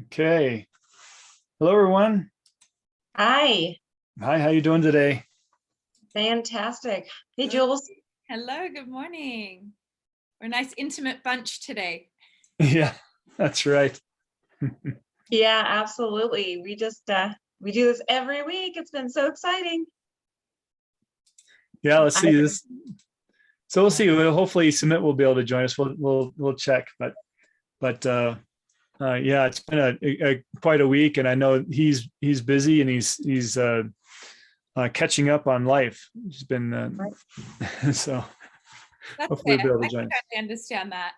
Okay. Hello, everyone. Hi, Hi, how you doing today? fantastic. Hey, Jules. Hello, good morning. We're a nice intimate bunch today. Yeah, that's right. Yeah, absolutely. We do this every week. It's been so exciting. Yeah, let's see this. So we'll see. Well, hopefully Sumit will be able to join us. We'll check. But yeah, it's been a quite a week, and I know he's busy and he's catching up on life. He's been so That's hopefully fair. he'll be able I to join can us. totally understand that.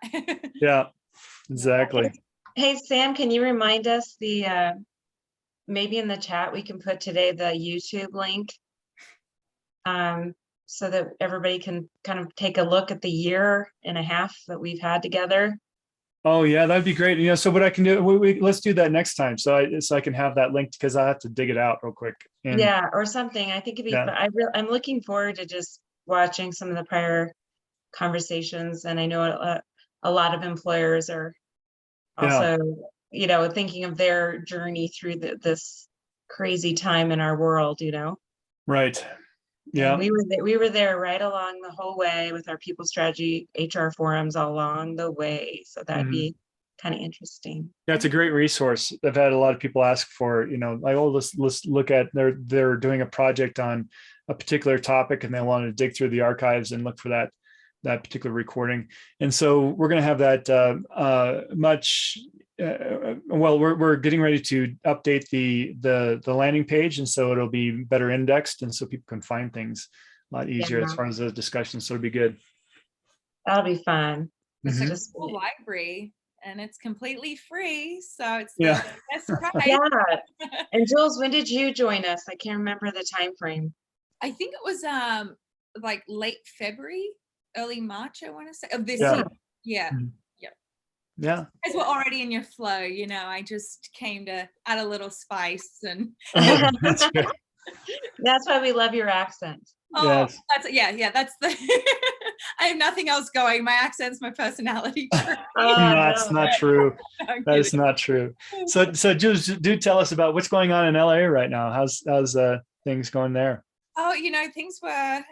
Yeah, exactly. Hey, Sam, can you remind us maybe in the chat we can put today the YouTube link so that everybody can kind of take a look at the year and a half that we've had together. Oh yeah, that'd be great. So what I can do, let's do that next time. So I can have that linked because I have to dig it out real quick. And Yeah, or something. I think it'd be fun. I'm looking forward to just watching some of the prior conversations, and I know a lot of employers are also, thinking of their journey through this crazy time in our world, right. Yeah. And we were there right along the whole way with our people strategy HR forums all along the way. So that'd be kind of interesting. Yeah, it's a great resource. I've had a lot of people ask for, like, oh, let's look at they're doing a project on a particular topic and they want to dig through the archives and look for that particular recording. And so we're going to have that well, we're getting ready to update the landing page, and so it'll be better indexed, and so people can find things a lot easier as far as those discussions. So it'll be good. That'll be fun. It's like a full library and it's completely free. So it's the Yeah. best price. Yeah. And Jules, when did you join us? I can't remember the time frame. I think it was like late February, early March, I want to say, of this year. Yeah. Yeah. You guys were already in your flow, I just came to add a little spice and That's good. That's why we love your accent. Oh, yes. That's the I have nothing else going. My accent's my personality. That's not true. That is not true. So Jules, do tell us about what's going on in LA right now. How's things going there? Oh, things were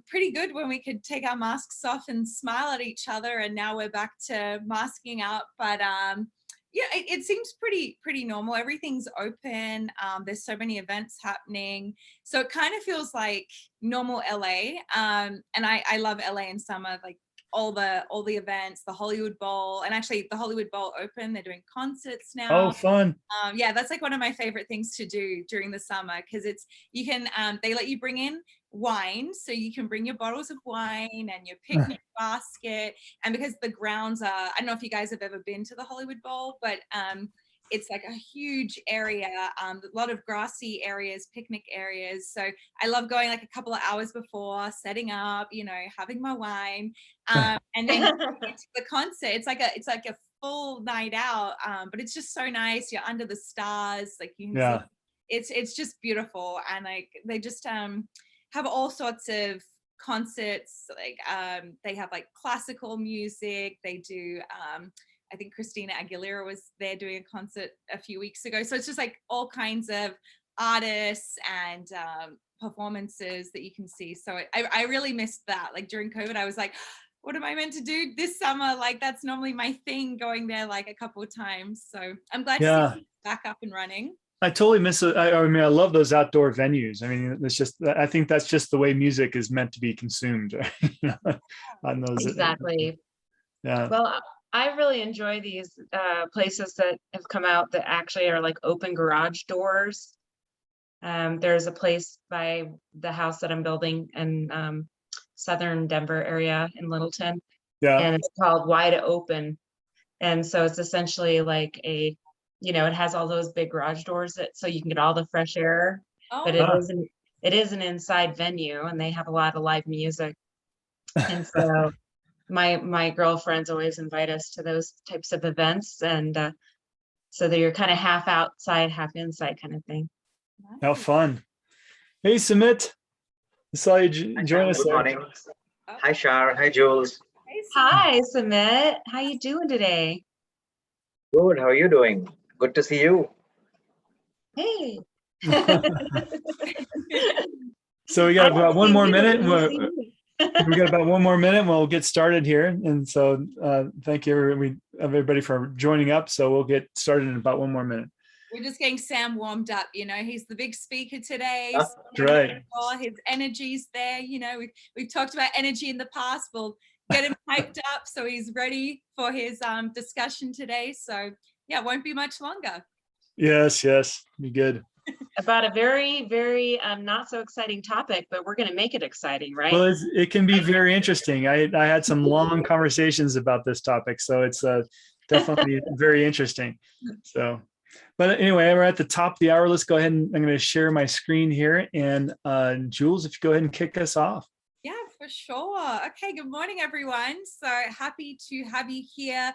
pretty good when we could take our masks off and smile at each other, and now we're back to masking up. But yeah, it seems pretty normal. Everything's open. There's so many events happening, so it kind of feels like normal LA. And I love LA in summer, like all the events, the Hollywood Bowl, and actually the Hollywood Bowl open. They're doing concerts now. Oh, fun. Yeah, that's like one of my favorite things to do during the summer, because you can they let you bring in wine, so you can bring your bottles of wine and your picnic basket. And because the grounds are, I don't know if you guys have ever been to the Hollywood Bowl, but it's like a huge area, a lot of grassy areas, picnic areas. So I love going like a couple of hours before, setting up, having my wine, and then to the concert. It's like a full night out, but it's just so nice. You're under the stars, like you can see. It's just beautiful, and like they just have all sorts of concerts. Like they have like classical music. They do. I think Christina Aguilera was there doing a concert a few weeks ago. So it's just like all kinds of artists and performances that you can see. So I really missed that. Like during COVID, I was like, what am I meant to do this summer? Like that's normally my thing, going there like a couple of times. So I'm glad to see it back up and running. I totally miss it. I mean, I love those outdoor venues. I mean, it's just, I think that's just the way music is meant to be consumed. On those. Exactly. Yeah. Well, I really enjoy these places that have come out that actually are like open garage doors. There's a place by the house that I'm building in southern Denver area in Littleton. Yeah. And it's called Wide Open. And so it's essentially like it has all those big garage doors so you can get all the fresh air, but it is an inside venue, and they have a lot of live music. And so my girlfriends always invite us to those types of events, and so that you're kind of half outside, half inside kind of thing. How fun. Hey, Sumit. I saw you join us. Good morning. Hi, Shar. Hi, Jules. Hi, Sumit. How you doing today? Good. How are you doing? Good to see you. Hey. So we got about one more minute. We got about one more minute and we'll get started here. And so thank you everybody for joining up. So we'll get started in about one more minute. We're just getting Sam warmed up. He's the big speaker today. That's right. His energy's there. We've talked about energy in the past. We'll get him hyped up so he's ready for his discussion today. So yeah, it won't be much longer. Yes, be good. About a very, very not so exciting topic, but we're going to make it exciting, right? Well, it can be very interesting. I had some long conversations about this topic, so it's definitely very interesting. So, but anyway, we're at the top of the hour. Let's go ahead and I'm going to share my screen here. And Jules, if you go ahead and kick us off. Yeah, for sure. Okay, good morning, everyone. So happy to have you here.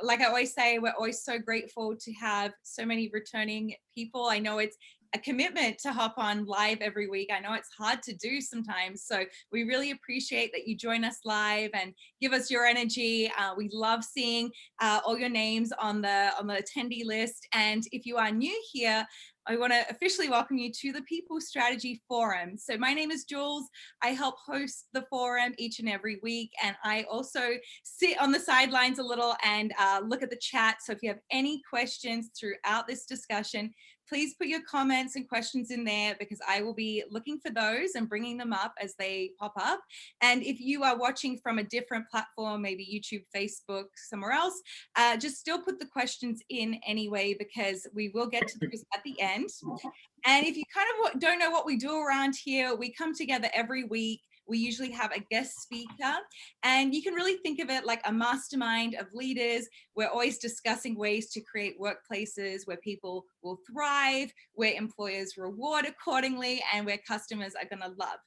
Like I always say, we're always so grateful to have so many returning people. I know it's a commitment to hop on live every week. I know it's hard to do sometimes. So we really appreciate that you join us live and give us your energy. We love seeing all your names on the attendee list. And if you are new here, I want to officially welcome you to the People Strategy Forum. So my name is Jules. I help host the forum each and every week. And I also sit on the sidelines a little and look at the chat. So if you have any questions throughout this discussion, please put your comments and questions in there because I will be looking for those and bringing them up as they pop up. And if you are watching from a different platform, maybe YouTube, Facebook, somewhere else, just still put the questions in anyway because we will get to those at the end. And if you kind of don't know what we do around here, we come together every week. We usually have a guest speaker, and you can really think of it like a mastermind of leaders. We're always discussing ways to create workplaces where people will thrive, where employers reward accordingly, and where customers are going to love.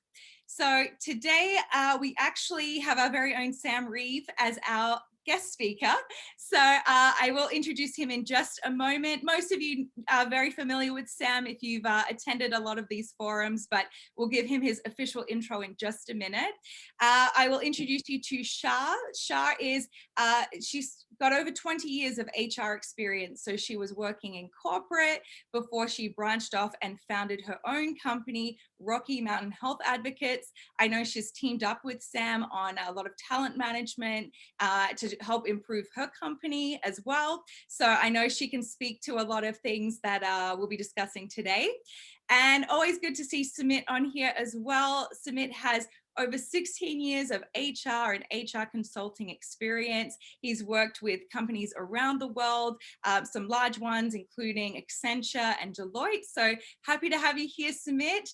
So today we actually have our very own Sam Reeve as our guest speaker. So I will introduce him in just a moment. Most of you are very familiar with Sam if you've attended a lot of these forums, but we'll give him his official intro in just a minute. I will introduce you to Shar. Shar is, she's got over 20 years of HR experience. So she was working in corporate before she branched off and founded her own company, Rocky Mountain Health Advocates. I know she's teamed up with Sam on a lot of talent management to help improve her company as well. So I know she can speak to a lot of things that we'll be discussing today. And always good to see Sumit on here as well. Sumit has over 16 years of HR and HR consulting experience. He's worked with companies around the world, some large ones, including Accenture and Deloitte. So happy to have you here, Sumit.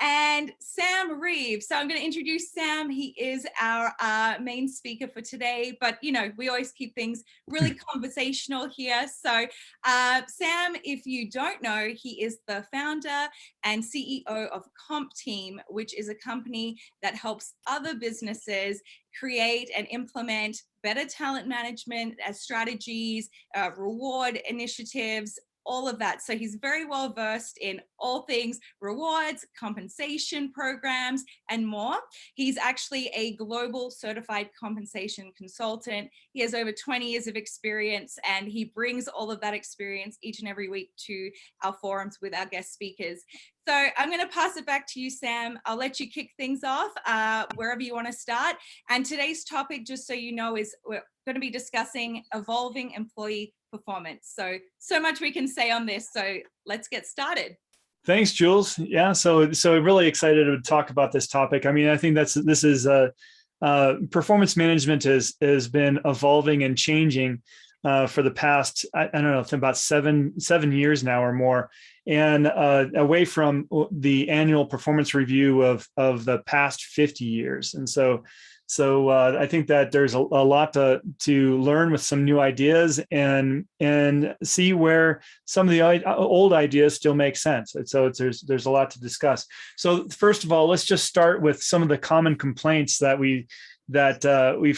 And Sam Reeve. So I'm going to introduce Sam. He is our main speaker for today, but we always keep things really conversational here. So Sam, if you don't know, he is the founder and CEO of Comp Team, which is a company that helps other businesses create and implement better talent management strategies, reward initiatives, all of that. So he's very well versed in all things rewards, compensation programs, and more. He's actually a global certified compensation consultant. He has over 20 years of experience, and he brings all of that experience each and every week to our forums with our guest speakers. So I'm going to pass it back to you, Sam. I'll let you kick things off wherever you want to start. And today's topic, just so you know, is we're going to be discussing evolving employee performance. So much we can say on this. So let's get started. Thanks, Jules. Yeah, so really excited to talk about this topic. I mean, I think this is performance management has been evolving and changing for the past, I don't know, about seven years now or more, and away from the annual performance review of the past 50 years. And so I think that there's a lot to learn with some new ideas and see where some of the old ideas still make sense. And so there's a lot to discuss. So first of all, let's just start with some of the common complaints that we've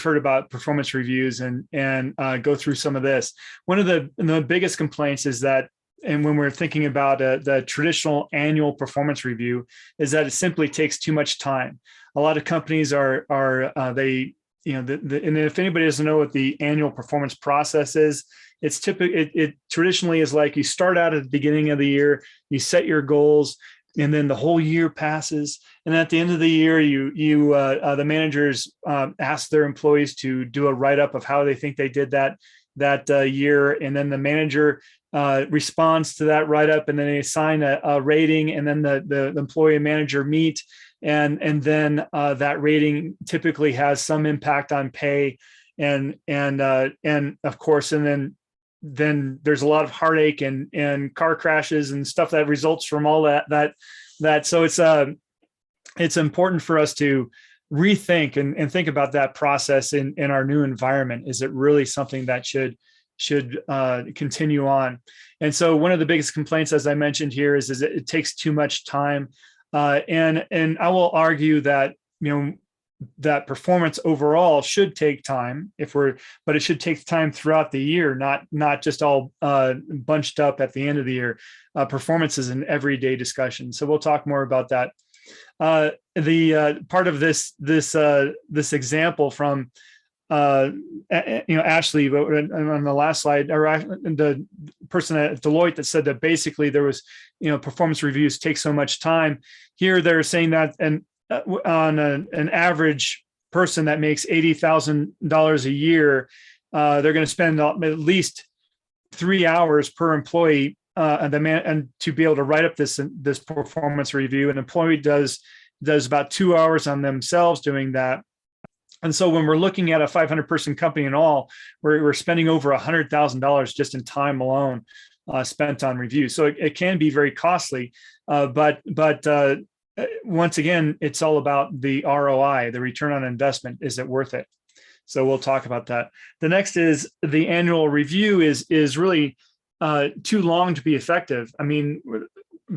heard about performance reviews and go through some of this. One of the biggest complaints is that, and when we're thinking about the traditional annual performance review, is that it simply takes too much time. A lot of companies they and if anybody doesn't know what the annual performance process is, it's typically, it traditionally is like you start out at the beginning of the year, you set your goals, and then the whole year passes. And at the end of the year, the managers ask their employees to do a write-up of how they think they did that year. And then the manager responds to that write-up, and then they assign a rating, and then the employee and manager meet. And then that rating typically has some impact on pay, and of course, and then there's a lot of heartache and car crashes and stuff that results from all that. So it's important for us to rethink and think about that process in our new environment. Is it really something that should continue on? And so one of the biggest complaints, as I mentioned here, is it takes too much time. And I will argue that, that performance overall should take time but it should take time throughout the year, not just all bunched up at the end of the year. Performance is an everyday discussion. So we'll talk more about that. The part of this example from Ashley, on the last slide, or the person at Deloitte that said that basically there was, performance reviews take so much time. Here they're saying that, and on an average person that makes $80,000 a year, they're going to spend at least 3 hours per employee, and to be able to write up this performance review. An employee does about 2 hours on themselves doing that. And so when we're looking at a 500 person company in all, we're spending over $100,000 just in time alone spent on reviews. So it can be very costly, but once again, it's all about the ROI, the return on investment. Is it worth it? So we'll talk about that. The next is the annual review is really too long to be effective. I mean,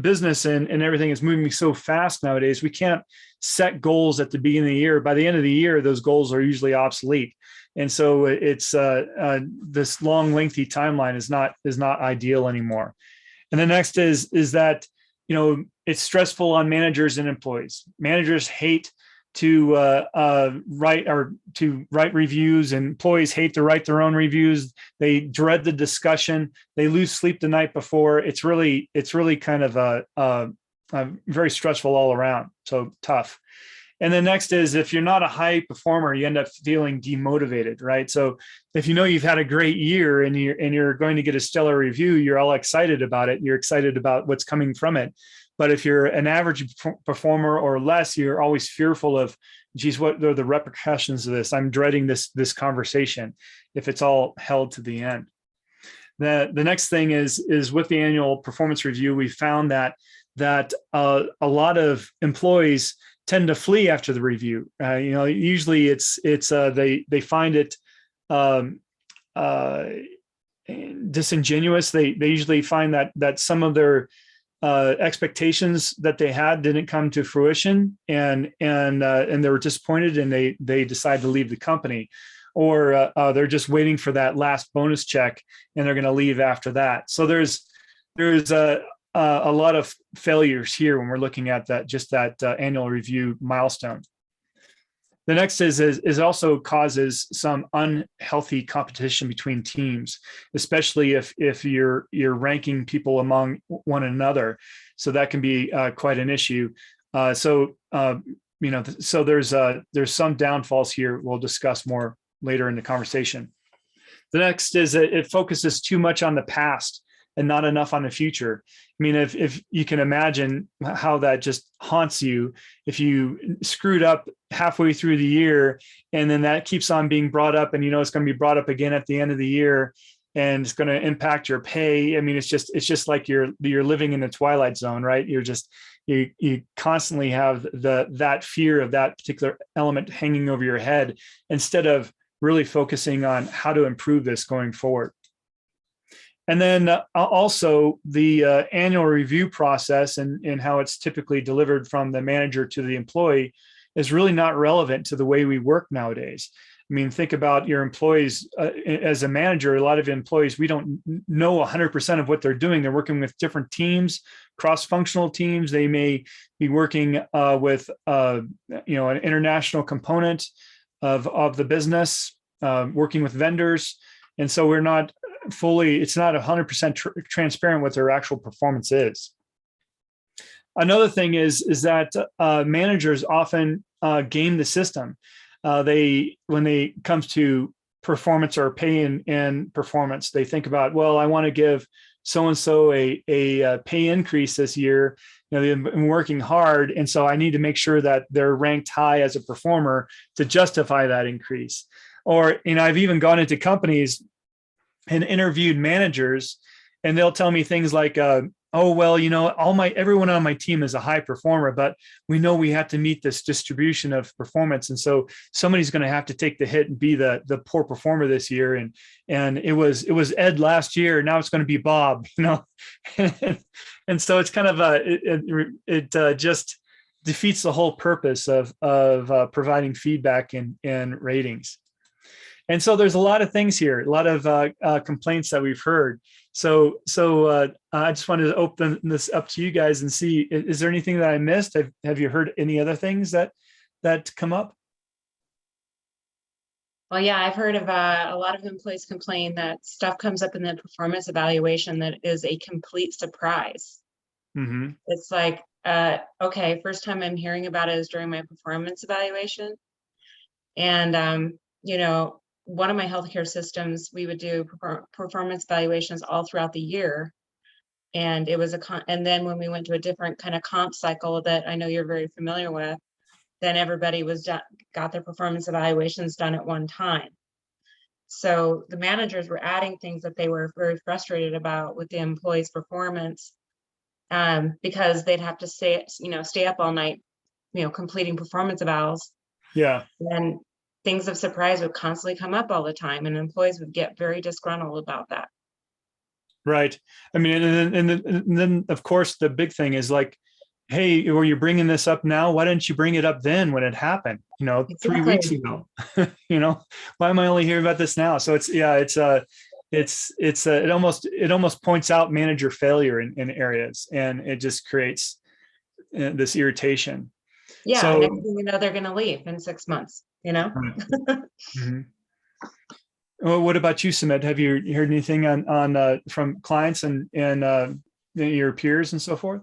business and everything is moving so fast nowadays. We can't set goals at the beginning of the year. By the end of the year, those goals are usually obsolete. And so it's this long, lengthy timeline is not ideal anymore. And the next is that, it's stressful on managers and employees. Managers hate to write reviews, and employees hate to write their own reviews. They dread the discussion. They lose sleep the night before. It's really kind of a very stressful all around. So tough. And then next is, if you're not a high performer, you end up feeling demotivated, right? So if you've had a great year and you're going to get a stellar review, you're all excited about it. You're excited about what's coming from it. But if you're an average performer or less, you're always fearful of, geez, what are the repercussions of this? I'm dreading this conversation if it's all held to the end. The next thing is with the annual performance review, we found that a lot of employees tend to flee after the review. Usually it's they find it disingenuous. They usually find that some of their expectations that they had didn't come to fruition, and they were disappointed, and they decide to leave the company, or they're just waiting for that last bonus check and they're going to leave after that. So there's a lot of failures here when we're looking at that annual review milestone. The next is also causes some unhealthy competition between teams, especially if you're ranking people among one another. So that can be quite an issue. So there's some downfalls here. We'll discuss more later in the conversation. The next is that it focuses too much on the past and not enough on the future. I mean, if you can imagine how that just haunts you, if you screwed up halfway through the year, and then that keeps on being brought up, and it's going to be brought up again at the end of the year, and it's going to impact your pay. I mean, it's just like you're living in the twilight zone, right? You constantly have that fear of that particular element hanging over your head, instead of really focusing on how to improve this going forward. And then also the annual review process and how it's typically delivered from the manager to the employee is really not relevant to the way we work nowadays. I mean, think about your employees. As a manager, a lot of employees, we don't know 100% of what they're doing. They're working with different teams, cross-functional teams. They may be working with an international component. of the business, working with vendors. And so we're not fully, it's not 100% transparent what their actual performance is. Another thing is that managers often game the system. When they comes to performance or pay and performance, they think about, well, I want to give so-and-so a pay increase this year. You know, they've been working hard. And so I need to make sure that they're ranked high as a performer to justify that increase. Or, you know, I've even gone into companies and interviewed managers, and they'll tell me things like, oh, well, you know, everyone on my team is a high performer, but we know we have to meet this distribution of performance. And so somebody's going to have to take the hit and be the poor performer this year. And it was Ed last year. Now it's going to be Bob, you know? And so it's kind of it just defeats the whole purpose of providing feedback and ratings. And so there's a lot of things here, a lot of complaints that we've heard. So I just wanted to open this up to you guys and see, is there anything that I missed? Have you heard any other things that come up? Well, yeah, I've heard of a lot of employees complain that stuff comes up in the performance evaluation that is a complete surprise. Mm-hmm. It's like, okay, first time I'm hearing about it is during my performance evaluation. And, you know, one of my healthcare systems, we would do performance evaluations all throughout the year. And it was and then when we went to a different kind of comp cycle that I know you're very familiar with, then everybody got their performance evaluations done at one time. So the managers were adding things that they were very frustrated about with the employees' performance, because they'd have to stay up all night, you know, completing performance evals. Yeah. And things of surprise would constantly come up all the time, and employees would get very disgruntled about that. Right. I mean, and then of course the big thing is like, hey, well, you're bringing this up now. Why didn't you bring it up then when it happened? You know, exactly. 3 weeks ago. You know, why am I only hearing about this now? So it almost points out manager failure in areas, and it just creates this irritation. Yeah. So, next thing you know, they're going to leave in 6 months. You know. Right. Mm-hmm. Well, what about you, Sumit? Have you heard anything on from clients and your peers and so forth?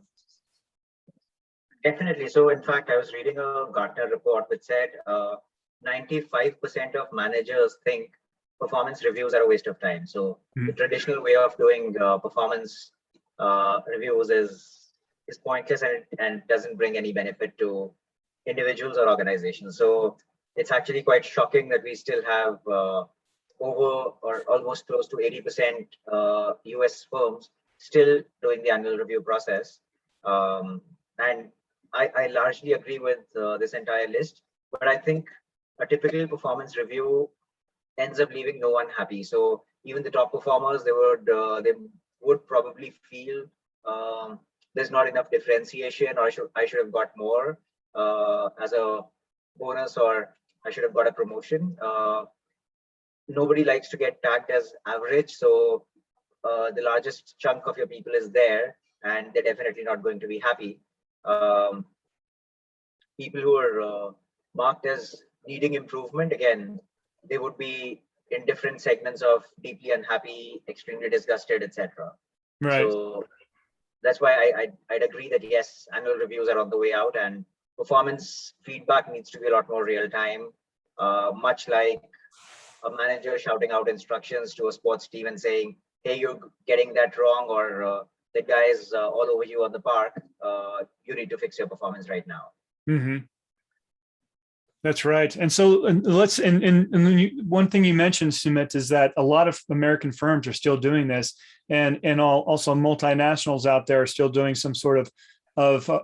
Definitely. So in fact, I was reading a Gartner report which said 95% of managers think performance reviews are a waste of time. So the traditional way of doing performance reviews is pointless and doesn't bring any benefit to individuals or organizations. So it's actually quite shocking that we still have over or almost close to 80% US firms still doing the annual review process. And I largely agree with this entire list, but I think a typical performance review ends up leaving no one happy. So even the top performers, they would probably feel there's not enough differentiation, or I should have got more as a bonus, or I should have got a promotion. Nobody likes to get tagged as average. So the largest chunk of your people is there, and they're definitely not going to be happy. People who are marked as needing improvement, again, they would be in different segments of deeply unhappy, extremely disgusted, etc. Right. So that's why I'd agree that yes, annual reviews are on the way out, and performance feedback needs to be a lot more real time, much like a manager shouting out instructions to a sports team and saying, hey, you're getting that wrong, or the guys all over you on the park, you need to fix your performance right now. Mm-hmm. That's right. And so one thing you mentioned, Sumit, is that a lot of American firms are still doing this, and also multinationals out there are still doing some sort of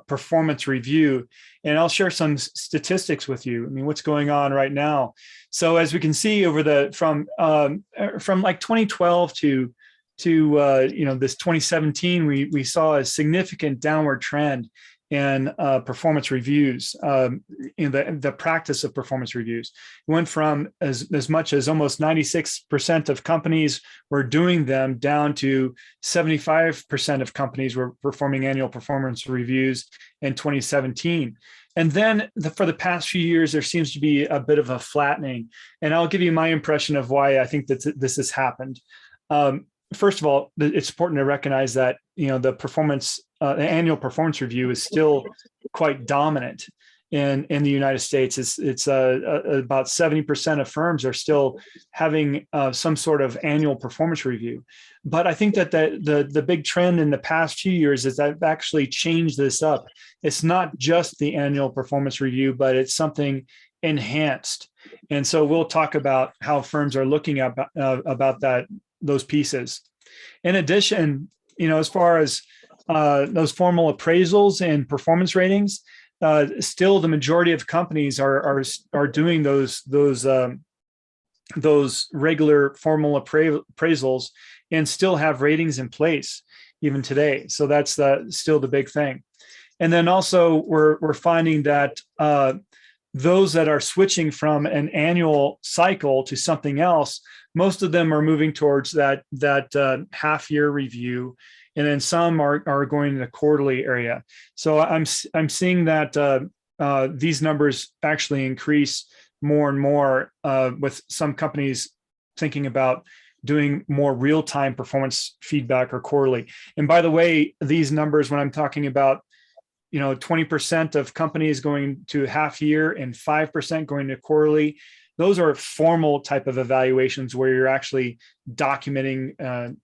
performance review. And I'll share some statistics with you. I mean, what's going on right now. So as we can see from like 2012 to this 2017, we saw a significant downward trend in performance reviews, in the practice of performance reviews. It went from as much as almost 96% of companies were doing them down to 75% of companies were performing annual performance reviews in 2017. And then for the past few years, there seems to be a bit of a flattening. And I'll give you my impression of why I think that this has happened. First of all, it's important to recognize that, you know, the annual performance review is still quite dominant in the United States. It's about 70% of firms are still having some sort of annual performance review. But I think that the big trend in the past few years is that I've actually changed this up. It's not just the annual performance review, but it's something enhanced. And so we'll talk about how firms are looking at about those pieces. In addition, you know, as far as those formal appraisals and performance ratings, still the majority of companies are doing those regular formal appraisals and still have ratings in place even today. So that's still the big thing. And then also we're finding that those that are switching from an annual cycle to something else, most of them are moving towards that half-year review, and then some are going in the quarterly area. So I'm seeing that these numbers actually increase more and more, with some companies thinking about doing more real-time performance feedback or quarterly. And by the way, these numbers, when I'm talking about, you know, 20% of companies going to half year and 5% going to quarterly, those are formal type of evaluations where you're actually documenting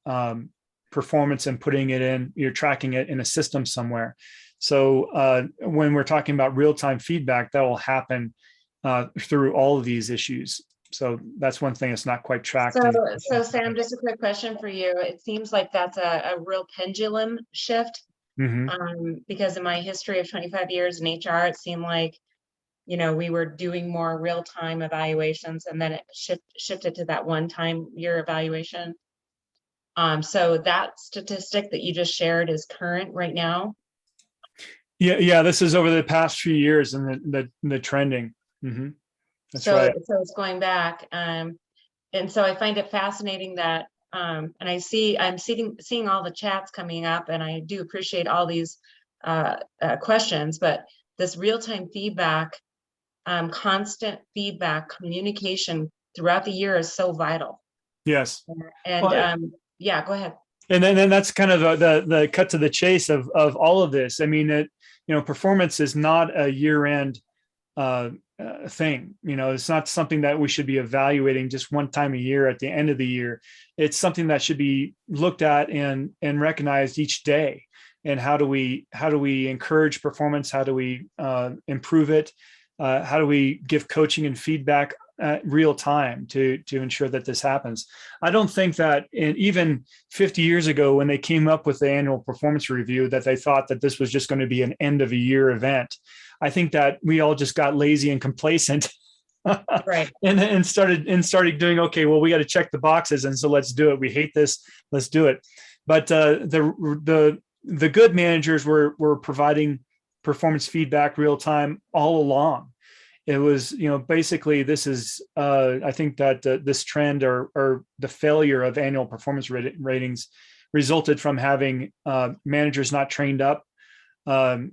performance and putting it in, you're tracking it in a system somewhere. So when we're talking about real-time feedback, that will happen through all of these issues. So that's one thing that's not quite tracked. So Sam, just a quick question for you. It seems like that's a real pendulum shift. Mm-hmm. Because in my history of 25 years in HR, it seemed like, you know, we were doing more real-time evaluations, and then it shifted to that one-time year evaluation. So that statistic that you just shared is current right now? Yeah, this is over the past few years and the trending. Mm-hmm. That's right. So it's going back. And so I find it fascinating that, and I'm seeing all the chats coming up, and I do appreciate all these questions, but this real-time feedback, constant feedback, communication throughout the year is so vital. Yes. And yeah, go ahead. And then that's kind of the cut to the chase of all of this. I mean, you know, performance is not a year-end thing. You know, it's not something that we should be evaluating just one time a year at the end of the year. It's something that should be looked at and recognized each day. And how do we encourage performance? How do we improve it? How do we give coaching and feedback real time to ensure that this happens? I don't think that even 50 years ago, when they came up with the annual performance review, that they thought that this was just going to be an end of a year event. I think that we all just got lazy and complacent, right? and started doing, okay, well, we got to check the boxes, and so let's do it. We hate this, let's do it. But the good managers were providing performance feedback real time all along. It was, you know, basically this is, I think that this trend or the failure of annual performance ratings resulted from having managers not trained up and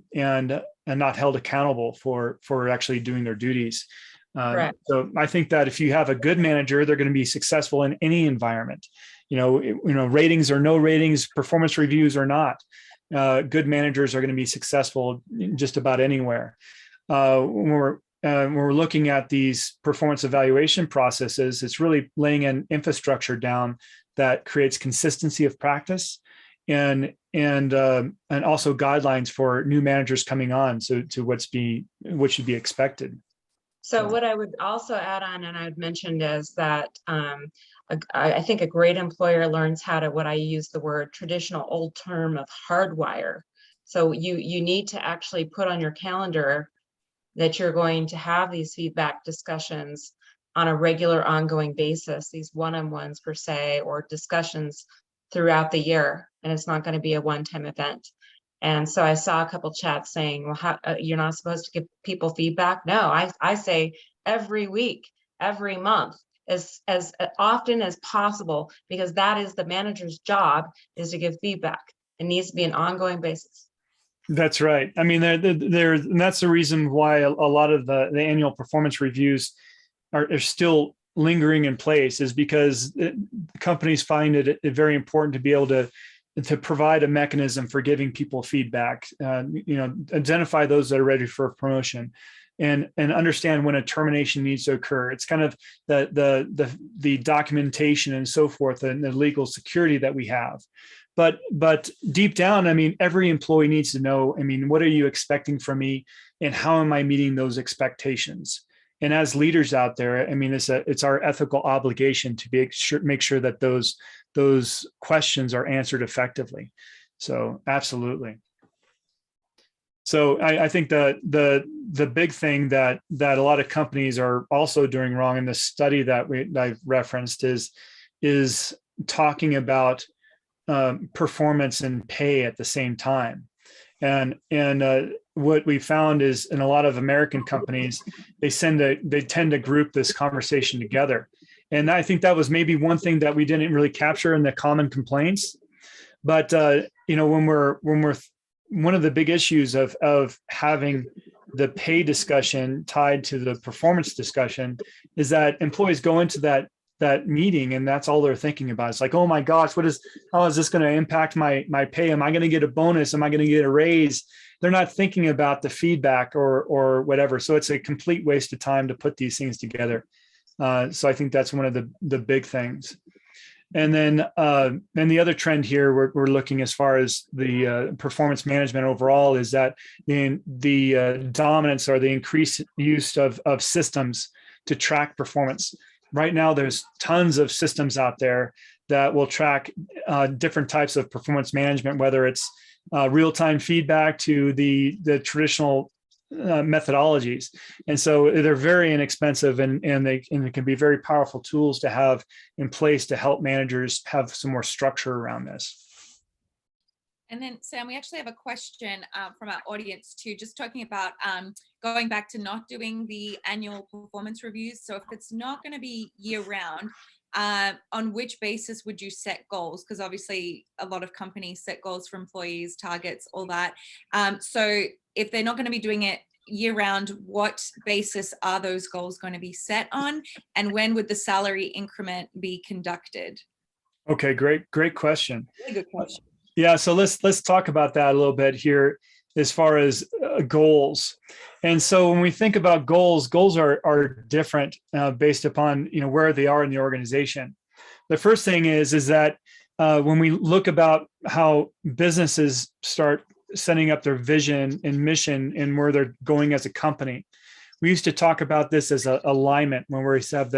not held accountable for actually doing their duties. So I think that if you have a good manager, they're going to be successful in any environment. You know, ratings or no ratings, performance reviews or not. Good managers are going to be successful just about anywhere. When we're looking at these performance evaluation processes, it's really laying an infrastructure down that creates consistency of practice and also guidelines for new managers coming on to what should be expected. So what I would also add on, and I would mention, is that I think a great employer learns how to, what I use the word traditional old term of hardwire. So you need to actually put on your calendar that you're going to have these feedback discussions on a regular ongoing basis, these one-on-ones per se, or discussions throughout the year. And it's not going to be a one-time event. And so I saw a couple chats saying, well, how, you're not supposed to give people feedback. No, I say every week, every month, as often as possible, because that is the manager's job, is to give feedback. It needs to be an ongoing basis. That's right. I mean, and that's the reason why a lot of the annual performance reviews are still lingering in place, is because companies find it very important to be able to provide a mechanism for giving people feedback, identify those that are ready for promotion, and understand when a termination needs to occur. It's kind of the documentation and so forth, and the legal security that we have. But deep down, I mean, every employee needs to know, I mean, what are you expecting from me, and how am I meeting those expectations? And as leaders out there, I mean, it's our ethical obligation to make sure that those questions are answered effectively. So absolutely. So I think the big thing that a lot of companies are also doing wrong in the study that I've referenced is talking about performance and pay at the same time. And what we found is, in a lot of American companies, they tend to group this conversation together. And I think that was maybe one thing that we didn't really capture in the common complaints. But when we're one of the big issues of having the pay discussion tied to the performance discussion is that employees go into that meeting and that's all they're thinking about. It's like, oh my gosh, how is this going to impact my pay? Am I going to get a bonus? Am I going to get a raise? They're not thinking about the feedback or whatever. So it's a complete waste of time to put these things together. So I think that's one of the big things. And then the other trend here we're looking as far as the performance management overall is that the dominance or the increased use of systems to track performance. Right now, there's tons of systems out there that will track different types of performance management, whether it's real-time feedback to the traditional methodologies. And so they're very inexpensive and they can be very powerful tools to have in place to help managers have some more structure around this. And then, Sam, we actually have a question from our audience too, just talking about going back to not doing the annual performance reviews. So if it's not going to be year round, on which basis would you set goals? Because obviously a lot of companies set goals for employees, targets, all that. So if they're not going to be doing it year round, what basis are those goals going to be set on? And when would the salary increment be conducted? Okay, great question. Really good question. Yeah, so let's talk about that a little bit here as far as goals. And so when we think about goals are different based upon where they are in the organization. The first thing is that when we look about how businesses start setting up their vision and mission and where they're going as a company, we used to talk about this as alignment, when we have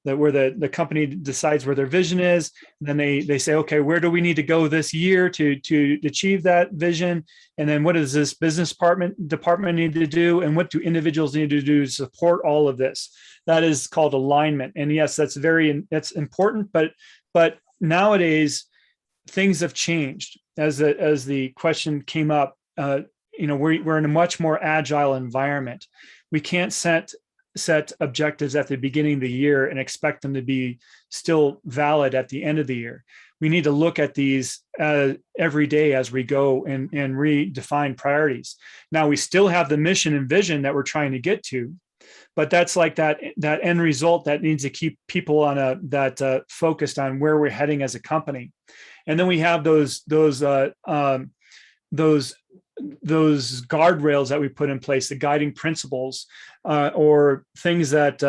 where the company decides where their vision is. And then they say, okay, where do we need to go this year to achieve that vision? And then what does this business department need to do? And what do individuals need to do to support all of this? That is called alignment. And yes, that's important, but nowadays things have changed. As the question came up, we're in a much more agile environment. We can't set objectives at the beginning of the year and expect them to be still valid at the end of the year. We need to look at these every day as we go and redefine priorities. Now, we still have the mission and vision that we're trying to get to, but that's like that end result that needs to keep people on focused on where we're heading as a company. And then we have those guardrails that we put in place, the guiding principles, or things that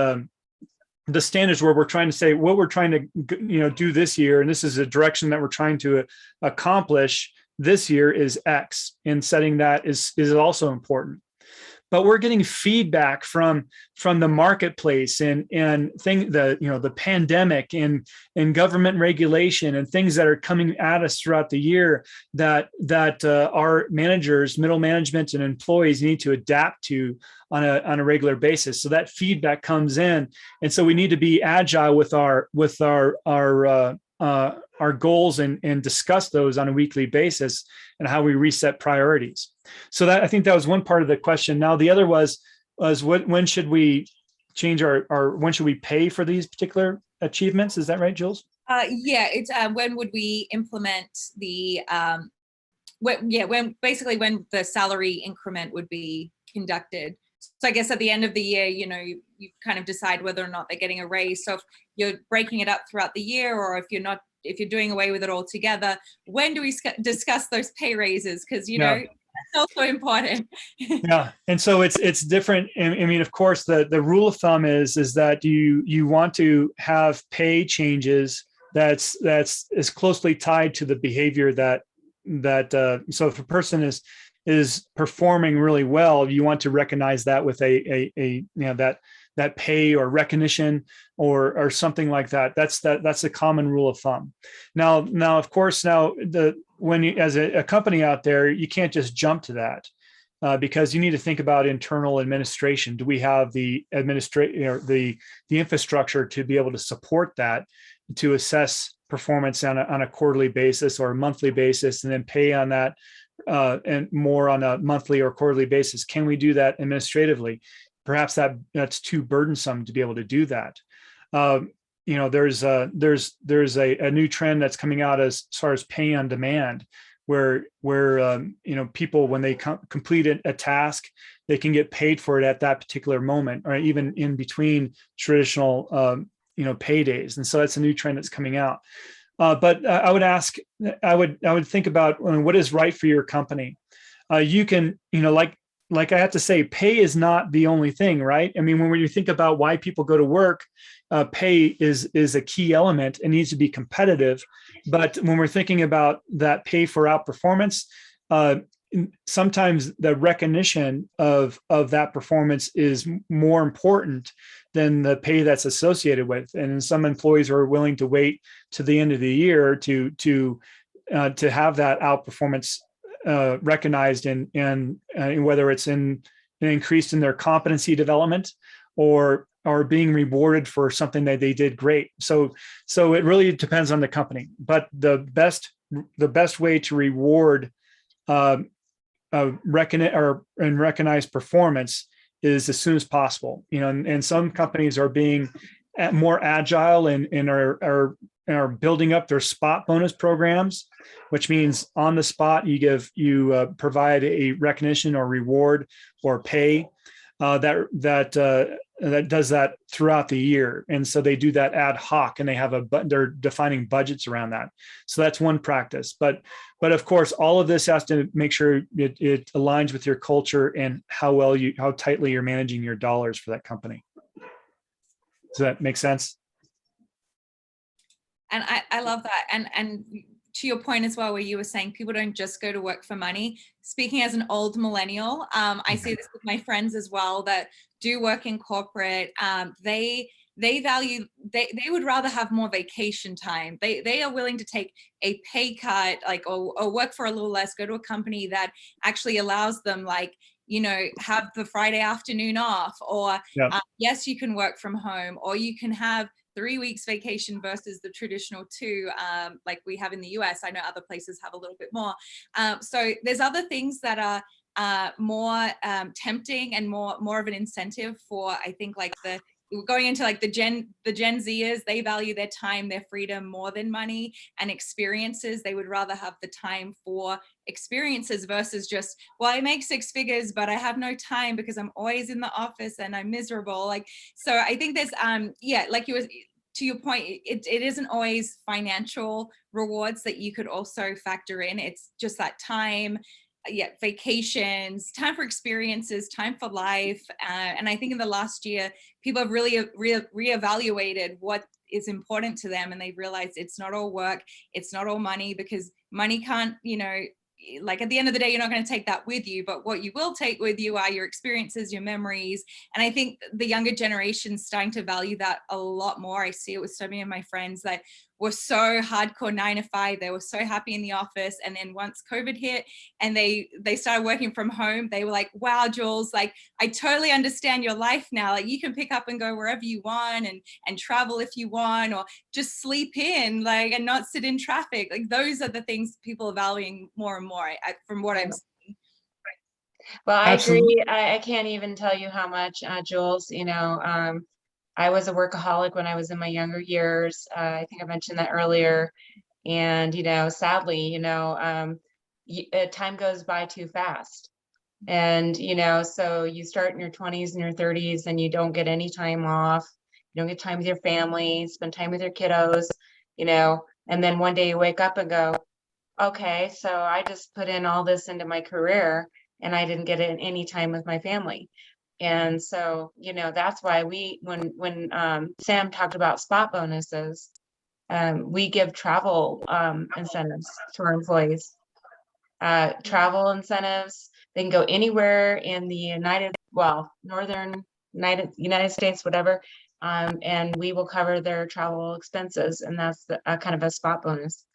the standards where we're trying to say what we're trying to do this year, and this is a direction that we're trying to accomplish this year is X, and setting that is also important. But we're getting feedback from the marketplace and the pandemic and government regulation and things that are coming at us throughout the year that our managers, middle management, and employees need to adapt to on a regular basis. So that feedback comes in, and so we need to be agile with our our goals and discuss those on a weekly basis and how we reset priorities. So that, I think that was one part of the question. Now the other was when should we change our when should we pay for these particular achievements? Is that right, Jules? Yeah, it's when would we implement the when the salary increment would be conducted. So I guess at the end of the year, you know, you kind of decide whether or not they're getting a raise. So if you're breaking it up throughout the year, or if you're doing away with it altogether, when do we discuss those pay raises? Because, you know, that's also important. Yeah. And so it's different. I mean, of course, the rule of thumb is that you want to have pay changes that's as closely tied to the behavior that so if a person is performing really well, you want to recognize that with a you know, that pay or recognition or something like that. That's a common rule of thumb. Now of course, when you, as a company out there, you can't just jump to that. Because you need to think about internal administration. Do we have the the infrastructure to be able to support that, to assess performance on a quarterly basis or a monthly basis, and then pay on that and more on a monthly or quarterly basis? Can we do that administratively? Perhaps that's too burdensome to be able to do that. You know, there's a new trend that's coming out as far as pay on demand, where you know, people, when they complete a task, they can get paid for it at that particular moment, or even in between traditional you know, paydays. And so that's a new trend that's coming out. But I would think about what is right for your company. You can, you know, like I have to say, pay is not the only thing, right? I mean, when you think about why people go to work, pay is a key element and needs to be competitive. But when we're thinking about that pay for outperformance, sometimes the recognition of that performance is more important than the pay that's associated with. And some employees are willing to wait to the end of the year to have that outperformance recognized, and whether it's an increase in their competency development or being rewarded for something that they did great. So it really depends on the company. But the best way to reward recognize performance is as soon as possible. You know, and some companies are being more agile and are building up their spot bonus programs, which means on the spot you provide a recognition or reward or pay that does that throughout the year. And so they do that ad hoc, and they're defining budgets around that. So that's one practice. But of course, all of this has to make sure it aligns with your culture and how tightly you're managing your dollars for that company. Does that make sense? And I love that. And to your point as well, where you were saying people don't just go to work for money. Speaking as an old millennial, I see this with my friends as well that do work in corporate. They would rather have more vacation time. They are willing to take a pay cut, like, or work for a little less, go to a company that actually allows them, like, you know, have the Friday afternoon off, or yes, you can work from home, or you can have 3 weeks vacation versus the traditional 2, like we have in the US. I know other places have a little bit more. So there's other things that are more tempting and more of an incentive for, I think, like going into like the Gen Zers. They value their time, their freedom more than money and experiences. They would rather have the time for experiences versus just, well, I make 6 figures, but I have no time because I'm always in the office and I'm miserable. Like, so I think there's, like you were, to your point, it isn't always financial rewards that you could also factor in. It's just that time, vacations, time for experiences, time for life. And I think in the last year, people have really reevaluated what is important to them. And they've realized it's not all work, it's not all money, because money can't, you know, like at the end of the day, you're not going to take that with you, but what you will take with you are your experiences, your memories. And I think the younger generation's starting to value that a lot more. I see it with so many of my friends that were so hardcore 9 to 5. They were so happy in the office. And then once COVID hit and they started working from home, they were like, wow, Jules, like, I totally understand your life now. Like, you can pick up and go wherever you want and travel if you want, or just sleep in, like, and not sit in traffic. Like, those are the things people are valuing more and more, from what I'm seeing. Well, I Absolutely. agree. I can't even tell you how much, Jules, I was a workaholic when I was in my younger years. I think I mentioned that earlier. And, sadly, time goes by too fast. And, so you start in your 20s and your 30s and you don't get any time off. You don't get time with your family, spend time with your kiddos, and then one day you wake up and go, okay, so I just put in all this into my career and I didn't get any time with my family. And so, that's why when Sam talked about spot bonuses, we give travel incentives to our employees. Travel incentives, they can go anywhere in the northern United States, whatever, and we will cover their travel expenses, and that's kind of a spot bonus.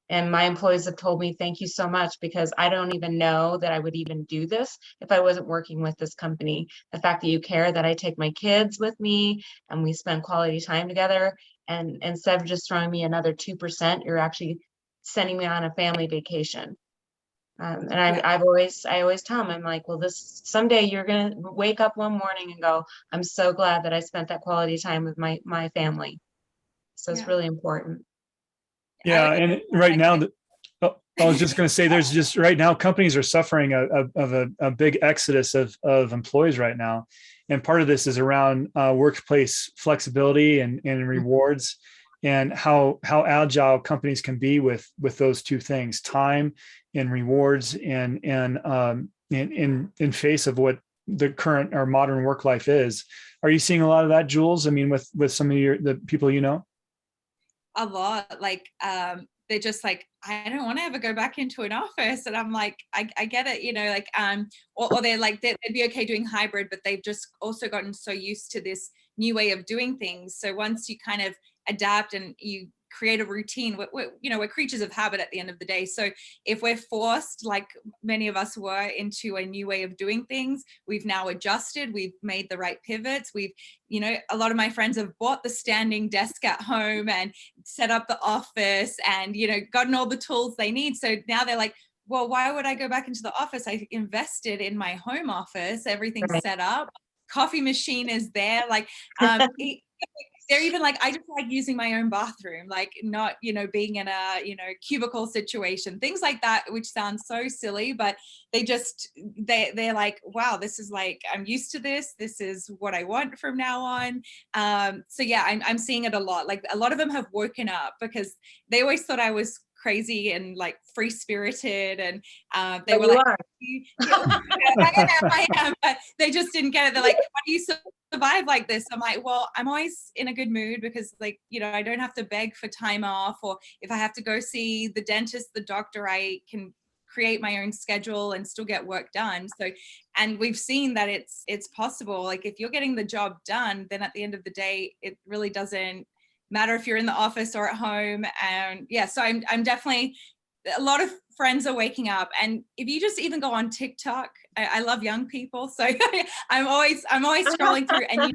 And my employees have told me, thank you so much, because I don't even know that I would even do this if I wasn't working with this company. The fact that you care that I take my kids with me and we spend quality time together, and instead of just throwing me another 2%, you're actually sending me on a family vacation. And I always tell them, I'm like, well, someday you're going to wake up one morning and go, I'm so glad that I spent that quality time with my family. So it's really important. Yeah, and right now, I was just going to say, there's just right now companies are suffering a big exodus of employees right now, and part of this is around workplace flexibility and rewards, and how agile companies can be with those two things, time and rewards, and in face of what the current or modern work life is. Are you seeing a lot of that, Jules? I mean, with some of the people you know? A lot. Like, they're just like, I don't want to ever go back into an office. And I'm like, I get it, like, or they're like, they'd be okay doing hybrid, but they've just also gotten so used to this new way of doing things. So once you kind of adapt and you create a routine, we're creatures of habit at the end of the day. So if we're forced, like many of us were, into a new way of doing things, we've now adjusted, we've made the right pivots. We've, a lot of my friends have bought the standing desk at home and set up the office and, gotten all the tools they need. So now they're like, well, why would I go back into the office? I invested in my home office, everything's set up, coffee machine is there. Like, they're even like, I just like using my own bathroom, like not, being in a, cubicle situation, things like that, which sounds so silly, but they're like, wow, this is like, I'm used to this. This is what I want from now on. So yeah, I'm seeing it a lot. Like a lot of them have woken up, because they always thought I was crazy and like free spirited, and they were like, I am, but they just didn't get it. They're like, how do you survive like this? I'm like, well, I'm always in a good mood, because like, I don't have to beg for time off, or if I have to go see the dentist, the doctor, I can create my own schedule and still get work done. So, and we've seen that it's possible. Like if you're getting the job done, then at the end of the day, it really doesn't matter if you're in the office or at home. And yeah, so I'm definitely, a lot of friends are waking up. And if you just even go on TikTok, I love young people, so I'm always scrolling through, and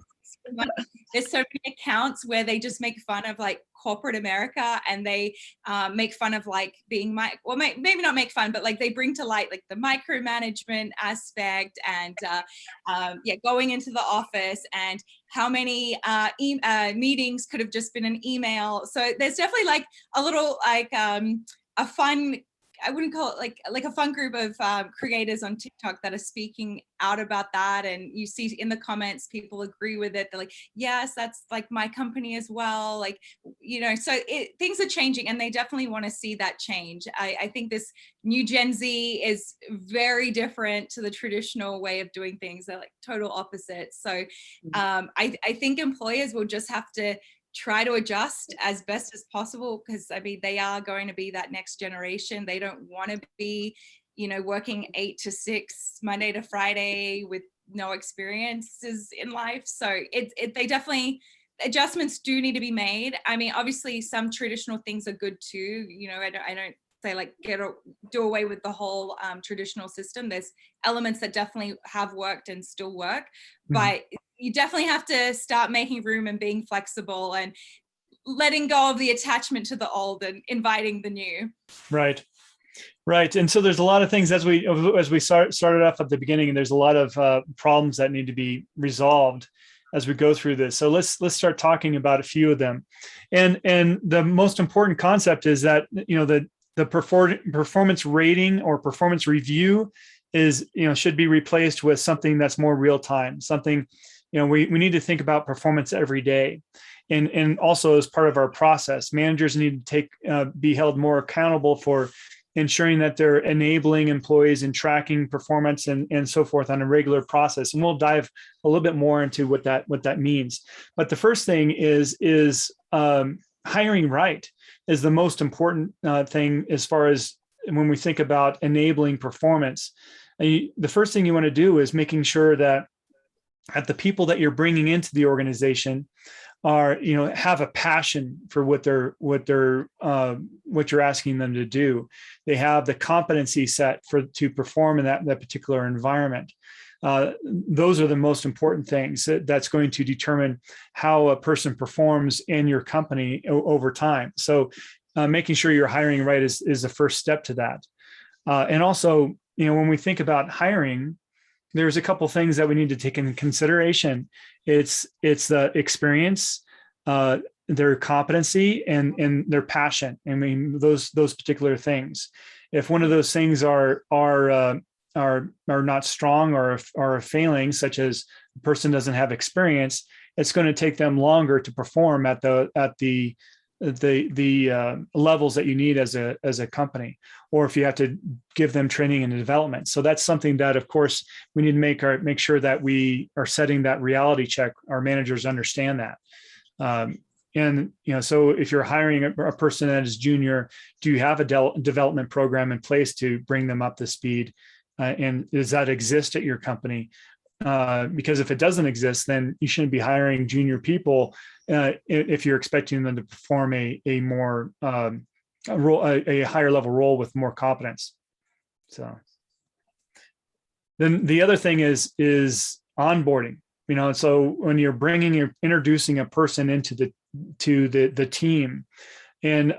there's so many accounts where they just make fun of like corporate America, and they make fun of like being maybe not make fun, but like they bring to light like the micromanagement aspect, and going into the office, and how many meetings could have just been an email. So there's definitely like a little like a fun, I wouldn't call it like a fun group of creators on TikTok that are speaking out about that. And you see in the comments, people agree with it. They're like, yes, that's like my company as well. Like, so things are changing, and they definitely want to see that change. I think this new Gen Z is very different to the traditional way of doing things. They're like total opposites. So I think employers will just have to try to adjust as best as possible, because I mean, they are going to be that next generation. They don't want to be, working 8 to 6 Monday to Friday with no experiences in life. So they definitely adjustments do need to be made. I mean, obviously some traditional things are good too. You know, I don't say like do away with the whole traditional system. There's elements that definitely have worked and still work, but you definitely have to start making room and being flexible and letting go of the attachment to the old and inviting the new. Right. Right. And so there's a lot of things as we started off at the beginning, and there's a lot of problems that need to be resolved as we go through this. So let's start talking about a few of them. And the most important concept is that, you know, the performance rating or performance review is, you know, should be replaced with something that's more real time, something, you know, we need to think about performance every day. And also as part of our process, managers need to be held more accountable for ensuring that they're enabling employees and tracking performance and so forth on a regular process. And we'll dive a little bit more into what that means. But the first thing is hiring right is the most important thing as far as when we think about enabling performance. The first thing you want to do is making sure that the people that you're bringing into the organization are, you know, have a passion for what you're asking them to do. They have the competency set to perform in that particular environment. Those are the most important things that's going to determine how a person performs in your company over time. So making sure you're hiring right is the first step to that. And also, you know, when we think about hiring, there's a couple things that we need to take into consideration. It's the experience, their competency, and their passion. I mean, those particular things. If one of those things are not strong or are failing, such as a person doesn't have experience, it's going to take them longer to perform at the levels that you need as a company, or if you have to give them training and development. So that's something that, of course, we need to make sure that we are setting that reality check. Our managers understand that. And, you know, so if you're hiring a person that is junior, do you have a development program in place to bring them up to speed? And does that exist at your company? Because if it doesn't exist, then you shouldn't be hiring junior people if you're expecting them to perform a higher level role with more competence. So then the other thing is onboarding. You know, so when you're introducing a person into the team, and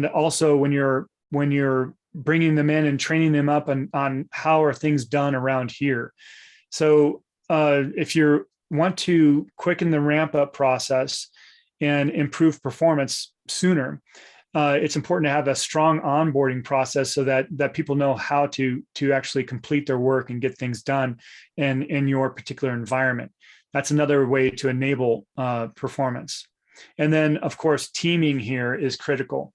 also when you're bringing them in and training them up on how are things done around here. So if you want to quicken the ramp up process and improve performance sooner, it's important to have a strong onboarding process so that people know how to actually complete their work and get things done in your particular environment. That's another way to enable performance. And then, of course, teaming here is critical.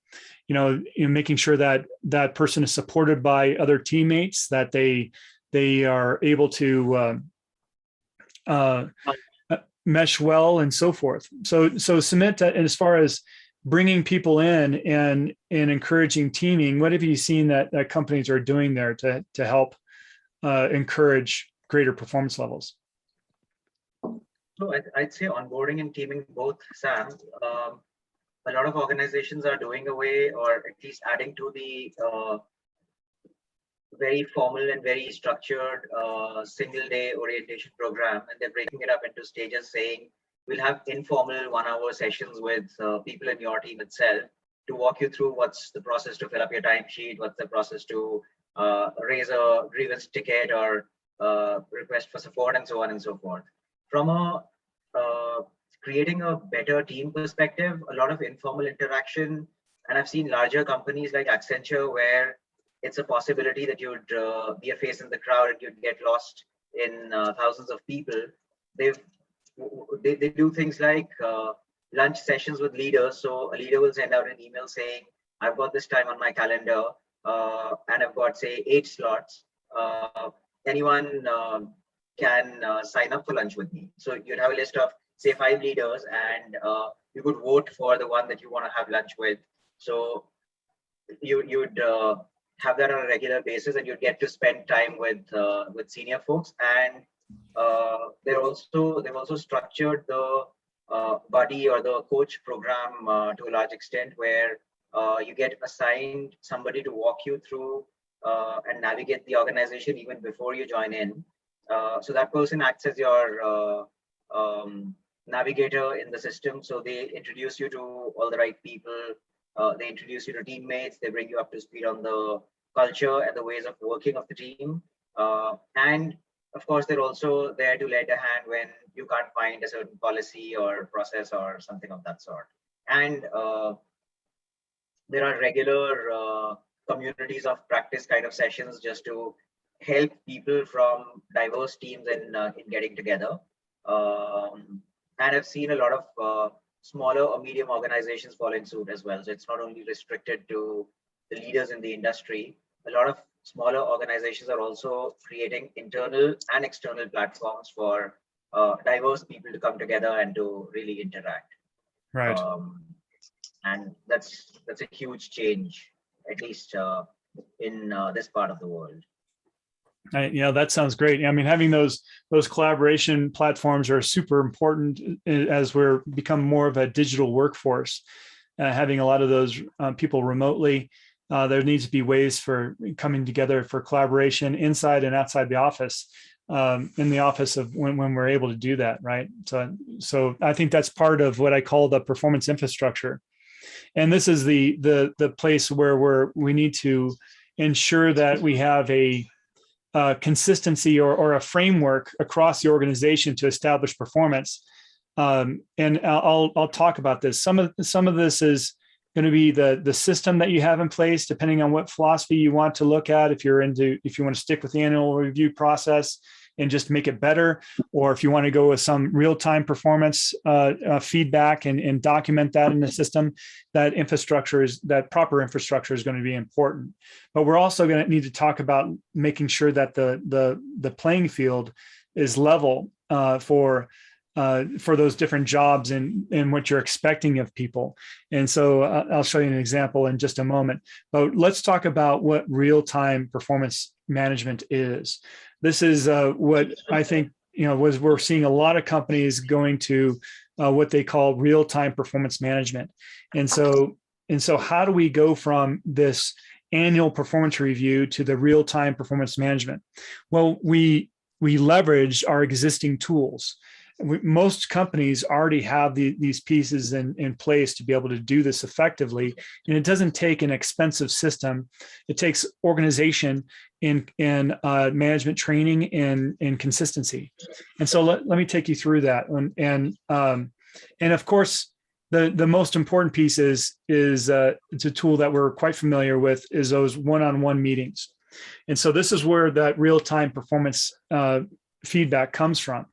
You know, making sure that that person is supported by other teammates, that they are able to mesh well and so forth. So Sumit, as far as bringing people in and encouraging teaming, what have you seen that companies are doing there to help encourage greater performance levels? So I'd say onboarding and teaming both, Sam. A lot of organizations are doing away, or at least adding to the very formal and very structured single day orientation program, and they're breaking it up into stages, saying we'll have informal 1 hour sessions with people in your team itself to walk you through what's the process to fill up your timesheet, what's the process to raise a grievance ticket or request for support, and so on and so forth. From a creating a better team perspective, a lot of informal interaction, and I've seen larger companies like Accenture where it's a possibility that you'd be a face in the crowd and you'd get lost in thousands of people. They do things like lunch sessions with leaders. So a leader will send out an email saying, I've got this time on my calendar and I've got, say, 8 slots. Anyone can sign up for lunch with me. So you'd have a list of, say, 5 leaders, and you could vote for the one that you want to have lunch with. So you'd have that on a regular basis, and you'd get to spend time with senior folks. And they've also structured the buddy or the coach program to a large extent, where you get assigned somebody to walk you through and navigate the organization even before you join in. So that person acts as your navigator in the system. So they introduce you to all the right people. They introduce you to teammates. They bring you up to speed on the culture and the ways of working of the team. And of course, they're also there to lend a hand when you can't find a certain policy or process or something of that sort. And there are regular communities of practice kind of sessions just to help people from diverse teams in getting together. And I've seen a lot of smaller or medium organizations following suit as well. So it's not only restricted to the leaders in the industry. A lot of smaller organizations are also creating internal and external platforms for diverse people to come together and to really interact. Right. And that's a huge change, at least in this part of the world. Yeah, that sounds great. I mean, having those collaboration platforms are super important as we're become more of a digital workforce. Having a lot of those people remotely, there needs to be ways for coming together for collaboration inside and outside the office. In the office of when we're able to do that, right? So I think that's part of what I call the performance infrastructure, and this is the place where we need to ensure that we have a consistency or a framework across the organization to establish performance. And I'll talk about this. Some of this is going to be the system that you have in place, depending on what philosophy you want to look at. If you want to stick with the annual review process and just make it better, or if you want to go with some real-time performance feedback and document that in the system, that proper infrastructure is going to be important. But we're also going to need to talk about making sure that the playing field is level for those different jobs and what you're expecting of people. And so I'll show you an example in just a moment. But let's talk about what real-time performance management is. This is what I think, we're seeing a lot of companies going to what they call real-time performance management. And so how do we go from this annual performance review to the real-time performance management? Well, we leverage our existing tools. Most companies already have these pieces in place to be able to do this effectively. And it doesn't take an expensive system. It takes organization and management training and consistency. And so let me take you through that. And of course, the most important piece is it's a tool that we're quite familiar with, is those one-on-one meetings. And so this is where that real-time performance feedback comes from.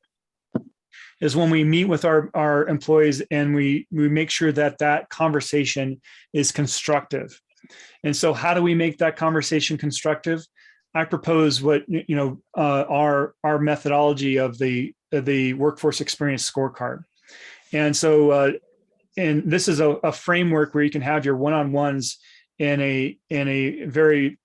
Is when we meet with our employees and we make sure that conversation is constructive. And so how do we make that conversation constructive? I propose what, our methodology of the workforce experience scorecard. And so, and this is a framework where you can have your one-on-ones in a very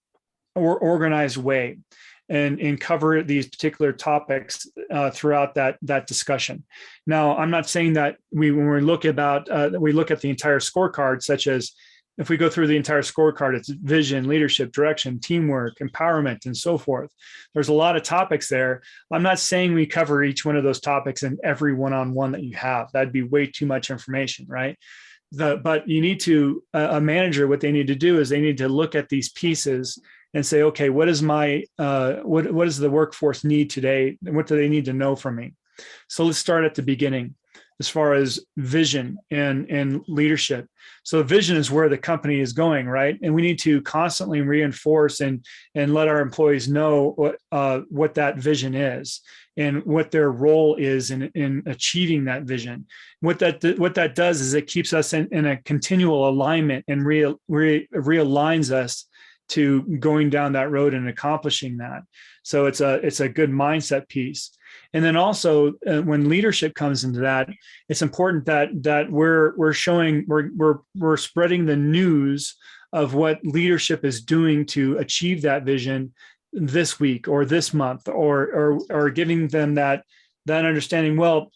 organized way. And cover these particular topics throughout that discussion. Now, I'm not saying that when we look at the entire scorecard, such as if we go through the entire scorecard, it's vision, leadership, direction, teamwork, empowerment, and so forth. There's a lot of topics there. I'm not saying we cover each one of those topics in every one-on-one that you have. That'd be way too much information, right? But you need to, a manager, what they need to do is they need to look at these pieces and say, okay, what is what does the workforce need today? And what do they need to know from me? So let's start at the beginning as far as vision and leadership. So vision is where the company is going, right? And we need to constantly reinforce and let our employees know what that vision is and what their role is in achieving that vision. What that does is it keeps us in a continual alignment and realigns us to going down that road and accomplishing that. So it's a good mindset piece. And then also when leadership comes into that, it's important that we're spreading the news of what leadership is doing to achieve that vision this week or this month, or giving them that understanding. Well,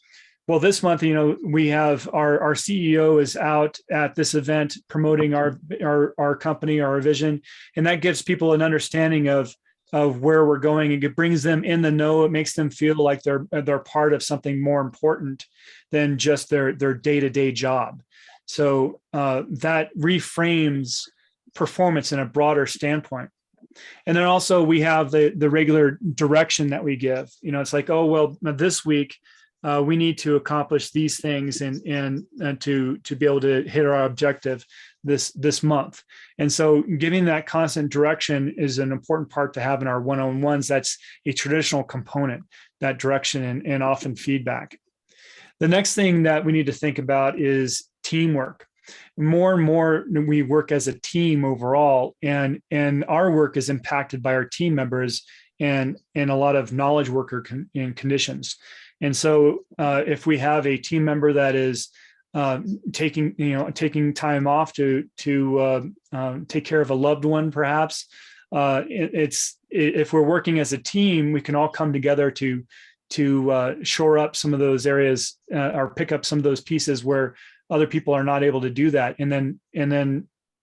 Well, this month, we have our CEO is out at this event promoting our company, our vision, and that gives people an understanding of where we're going, and it brings them in the know. It makes them feel like they're part of something more important than just their day-to-day job. So that reframes performance in a broader standpoint. And then also we have the regular direction that we give. It's like, oh, well, this week we need to accomplish these things and to be able to hit our objective this month. And so giving that constant direction is an important part to have in our one-on-ones. That's a traditional component, that direction and often feedback. The next thing that we need to think about is teamwork. More and more we work as a team overall, and our work is impacted by our team members and a lot of knowledge worker conditions. And so if we have a team member that is taking time off to take care of a loved one, perhaps, if we're working as a team, we can all come together to shore up some of those areas or pick up some of those pieces where other people are not able to do that. And then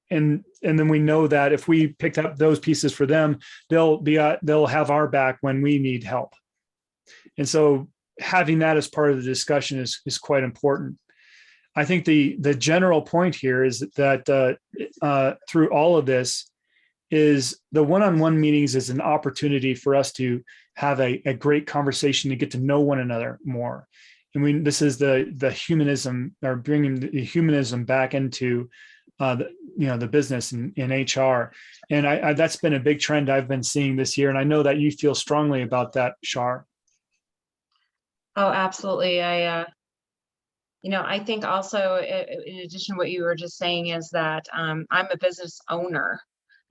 we know that if we picked up those pieces for them, they'll have our back when we need help. And so having that as part of the discussion is quite important. I think the general point here is that through all of this is the one-on-one meetings is an opportunity for us to have a great conversation, to get to know one another more. And this is the humanism, or bringing the humanism back into the business in HR. And that's been a big trend I've been seeing this year. And I know that you feel strongly about that, Shar. Oh, absolutely. I think also, in addition to what you were just saying, is that I'm a business owner.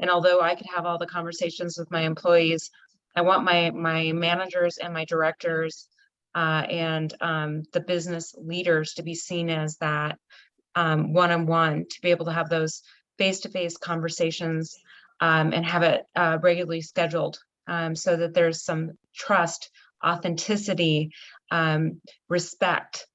And although I could have all the conversations with my employees, I want my managers and my directors and the business leaders to be seen as that one-on-one, to be able to have those face-to-face conversations and have it regularly scheduled so that there's some trust, authenticity, respect,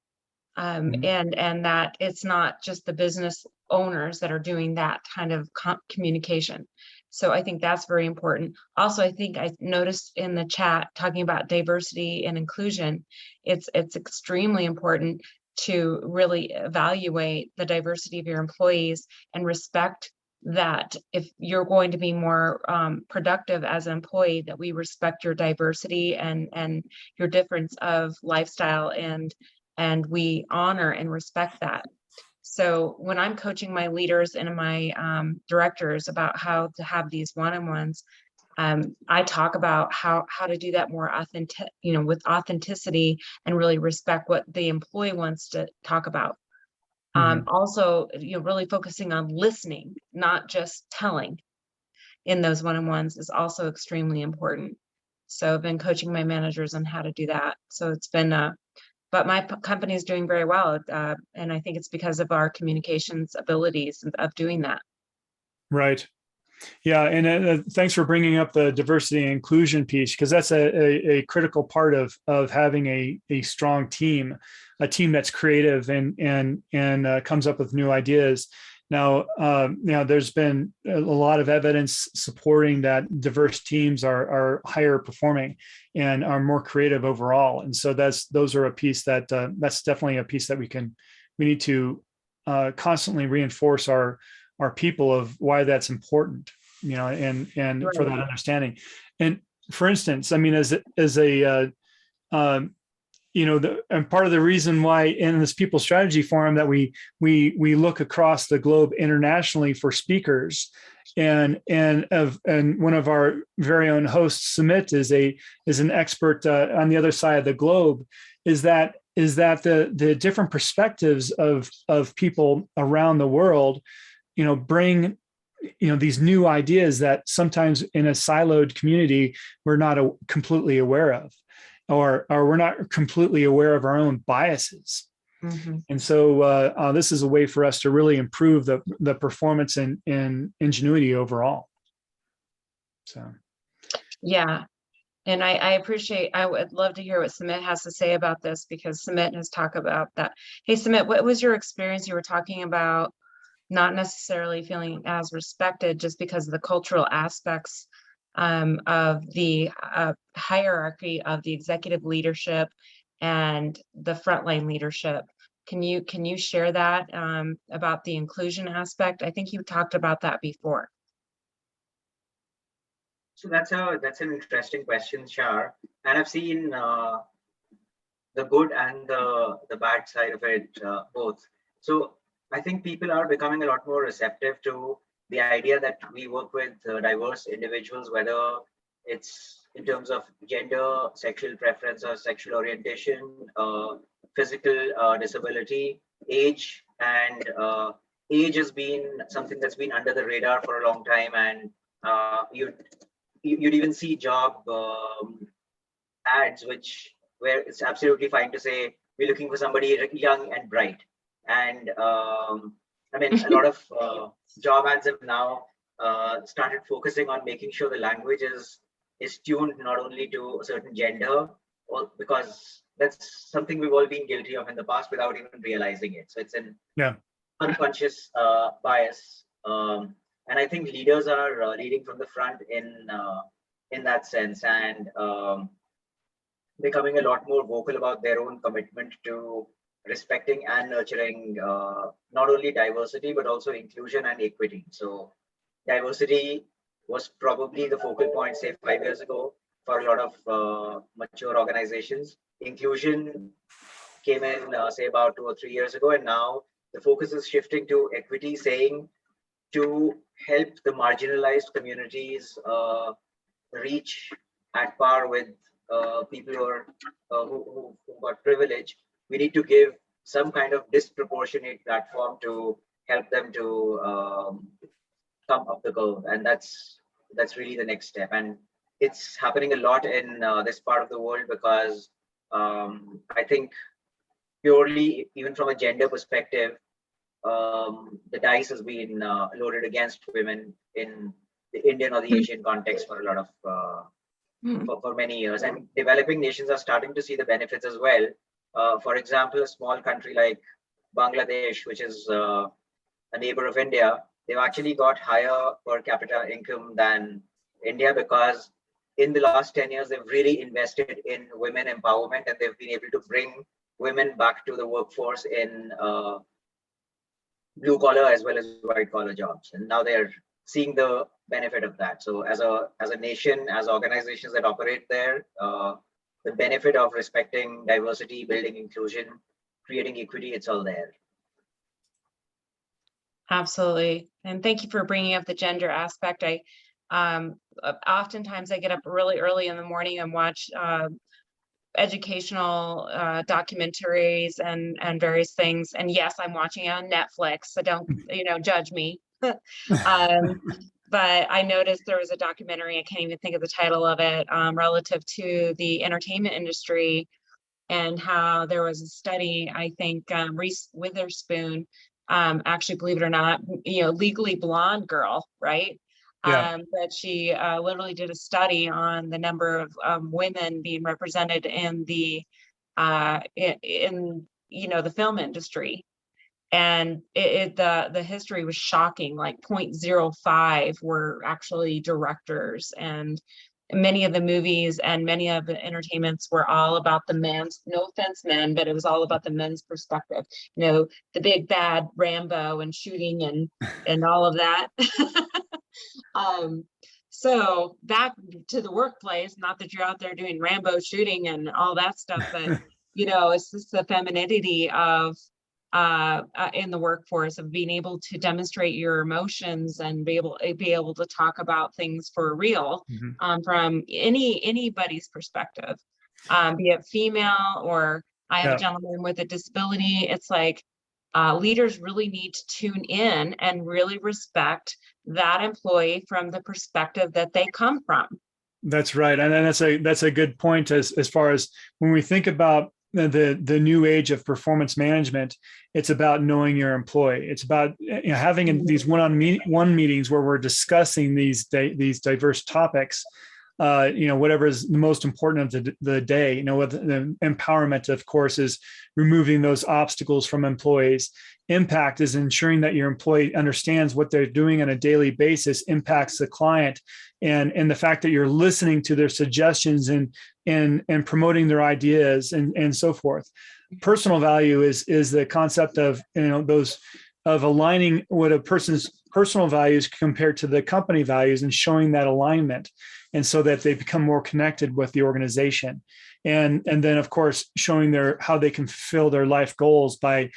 and that it's not just the business owners that are doing that kind of communication. So I think that's very important. Also, I think I noticed in the chat talking about diversity and inclusion, it's extremely important to really evaluate the diversity of your employees and respect that if you're going to be more productive as an employee, that we respect your diversity and your difference of lifestyle, and we honor and respect that. So when I'm coaching my leaders and my directors about how to have these one-on-ones, I talk about how to do that more authentic, with authenticity, and really respect what the employee wants to talk about. Also, really focusing on listening, not just telling in those one-on-ones, is also extremely important. So I've been coaching my managers on how to do that. So it's been, but my company is doing very well. And I think it's because of our communications abilities of doing that. Right. Yeah. And thanks for bringing up the diversity and inclusion piece, because that's a critical part of having a strong team, a team that's creative and comes up with new ideas. Now, there's been a lot of evidence supporting that diverse teams are higher performing and are more creative overall. And so those are a piece that's definitely a piece that we need to constantly reinforce our people of why that's important, and right. For that understanding. And for instance, I mean, as a and part of the reason why in this People Strategy Forum that we look across the globe internationally for speakers, and one of our very own hosts, Sumit, is an expert on the other side of the globe, is that the different perspectives of people around the world, bring these new ideas that sometimes in a siloed community we're not completely aware of. Or we're not completely aware of our own biases. Mm-hmm. And so this is a way for us to really improve the performance and ingenuity overall. So, yeah. And I appreciate, I would love to hear what Sumit has to say about this, because Sumit has talked about that. Hey, Sumit, what was your experience? You were talking about not necessarily feeling as respected just because of the cultural aspects of the hierarchy of the executive leadership and the frontline leadership. Can you share that about the inclusion aspect? I think you talked about that before. So that's an interesting question, Shar. And I've seen the good and the bad side of it both. So I think people are becoming a lot more receptive to the idea that we work with diverse individuals, whether it's in terms of gender, sexual preference, or sexual orientation, physical disability, age, and age has been something that's been under the radar for a long time. And you'd even see job ads where it's absolutely fine to say we're looking for somebody young and bright. And I mean, a lot of job ads have now started focusing on making sure the language is tuned not only to a certain gender, or because that's something we've all been guilty of in the past without even realizing it. So it's an unconscious bias. And I think leaders are leading from the front in that sense, and becoming a lot more vocal about their own commitment to respecting and nurturing not only diversity, but also inclusion and equity. So diversity was probably the focal point, say 5 years ago, for a lot of mature organizations. Inclusion came in, say about 2 or 3 years ago, and now the focus is shifting to equity, saying to help the marginalized communities reach at par with people who got privilege. We need to give some kind of disproportionate platform to help them to come up the curve, and that's really the next step. And it's happening a lot in this part of the world, because I think purely, even from a gender perspective, the dice has been loaded against women in the Indian or the Asian context for a lot of for many years, and developing nations are starting to see the benefits as well. For example, a small country like Bangladesh, which is a neighbor of India, they've actually got higher per capita income than India, because in the last 10 years, they've really invested in women empowerment, and they've been able to bring women back to the workforce in blue collar as well as white collar jobs. And now they're seeing the benefit of that. So as a nation, as organizations that operate there, the benefit of respecting diversity, building inclusion, creating equity, it's all there. Absolutely. And thank you for bringing up the gender aspect. Oftentimes I get up really early in the morning and watch educational documentaries and various things. And yes, I'm watching it on Netflix, so don't judge me. But I noticed there was a documentary, I can't even think of the title of it, relative to the entertainment industry, and how there was a study, I think Reese Witherspoon, actually, believe it or not, Legally Blonde girl, right? Yeah. But she literally did a study on the number of women being represented in the the film industry. And the history was shocking. Like 0.05 were actually directors, and many of the movies and many of the entertainments were all about the men's, no offense men, but it was all about the men's perspective, the big bad Rambo and shooting and all of that. So back to the workplace, not that you're out there doing Rambo shooting and all that stuff, but it's just the femininity of in the workforce, of being able to demonstrate your emotions and be able to talk about things for real, from anybody's perspective, be it female or I have a gentleman with a disability. It's like leaders really need to tune in and really respect that employee from the perspective that they come from. That's right, and that's a good point as far as when we think about the new age of performance management. It's about knowing your employee. It's about having these one-on-one meetings where we're discussing these diverse topics. whatever is the most important of the day. What the empowerment, of course, is removing those obstacles from employees. Impact is ensuring that your employee understands what they're doing on a daily basis impacts the client, and the fact that you're listening to their suggestions and promoting their ideas and so forth. Personal value is the concept of those of aligning what a person's personal values compared to the company values and showing that alignment, and so that they become more connected with the organization. And then, of course, showing how they can fulfill their life goals by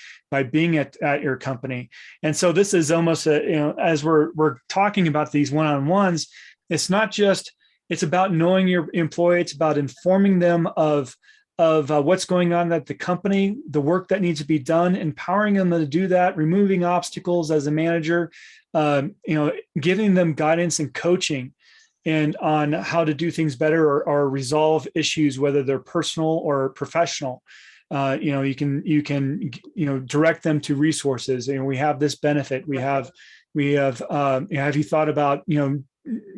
being at your company. And so this is almost as we're talking about these one-on-ones, it's not just, it's about knowing your employee, it's about informing them of what's going on at the company, the work that needs to be done, empowering them to do that, removing obstacles as a manager, giving them guidance and coaching and on how to do things better or resolve issues, whether they're personal or professional. You can direct them to resources. We have this benefit. We have have you thought about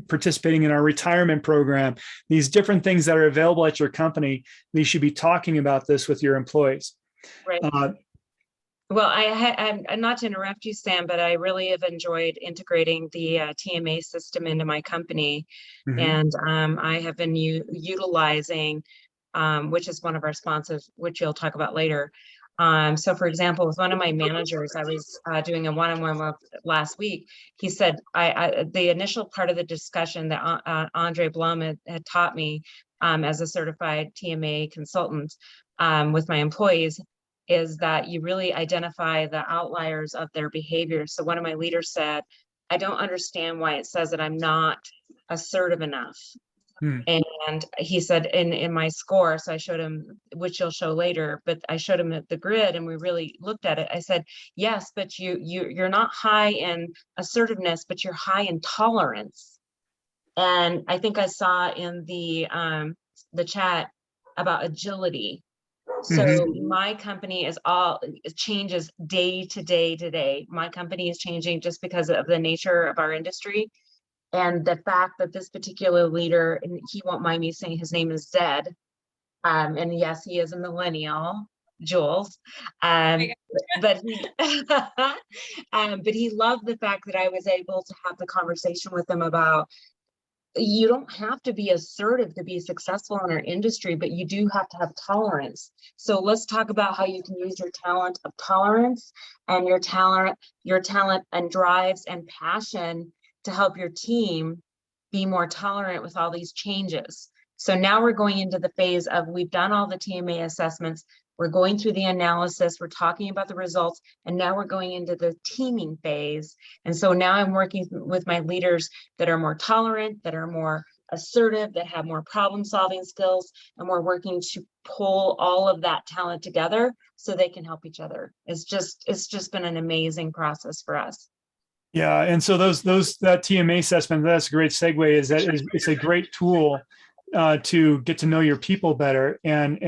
participating in our retirement program? These different things that are available at your company, you should be talking about this with your employees. Right. Well, I'm not to interrupt you, Sam, but I really have enjoyed integrating the TMA system into my company. And I have been utilizing, which is one of our sponsors, which you'll talk about later. So for example, with one of my managers, I was doing a one-on-one last week. He said, the initial part of the discussion that Andre Blum had taught me as a certified TMA consultant with my employees is that you really identify the outliers of their behavior. So one of my leaders said, I don't understand why it says that I'm not assertive enough. And he said in my score, so I showed him, which you'll show later, but I showed him the grid and we really looked at it. I said, yes, but you're not high in assertiveness, but you're high in tolerance. And I think I saw in the chat about agility. So my company it changes day to day to day. My company is changing just because of the nature of our industry. And the fact that this particular leader, and he won't mind me saying his name is Zed. And yes, he is a millennial, Jules. But he but he loved the fact that I was able to have the conversation with him about, you don't have to be assertive to be successful in our industry, but you do have to have tolerance. So let's talk about how you can use your talent of tolerance and your talent and drives and passion to help your team be more tolerant with all these changes. So now we're going into the phase of, we've done all the TMA assessments, we're going through the analysis, we're talking about the results, and now we're going into the teaming phase. And so now I'm working with my leaders that are more tolerant, that are more assertive, that have more problem-solving skills, and we're working to pull all of that talent together so they can help each other. It's just been an amazing process for us. Yeah, and so that TMA assessment, that's a great segue. It's a great tool to get to know your people better, and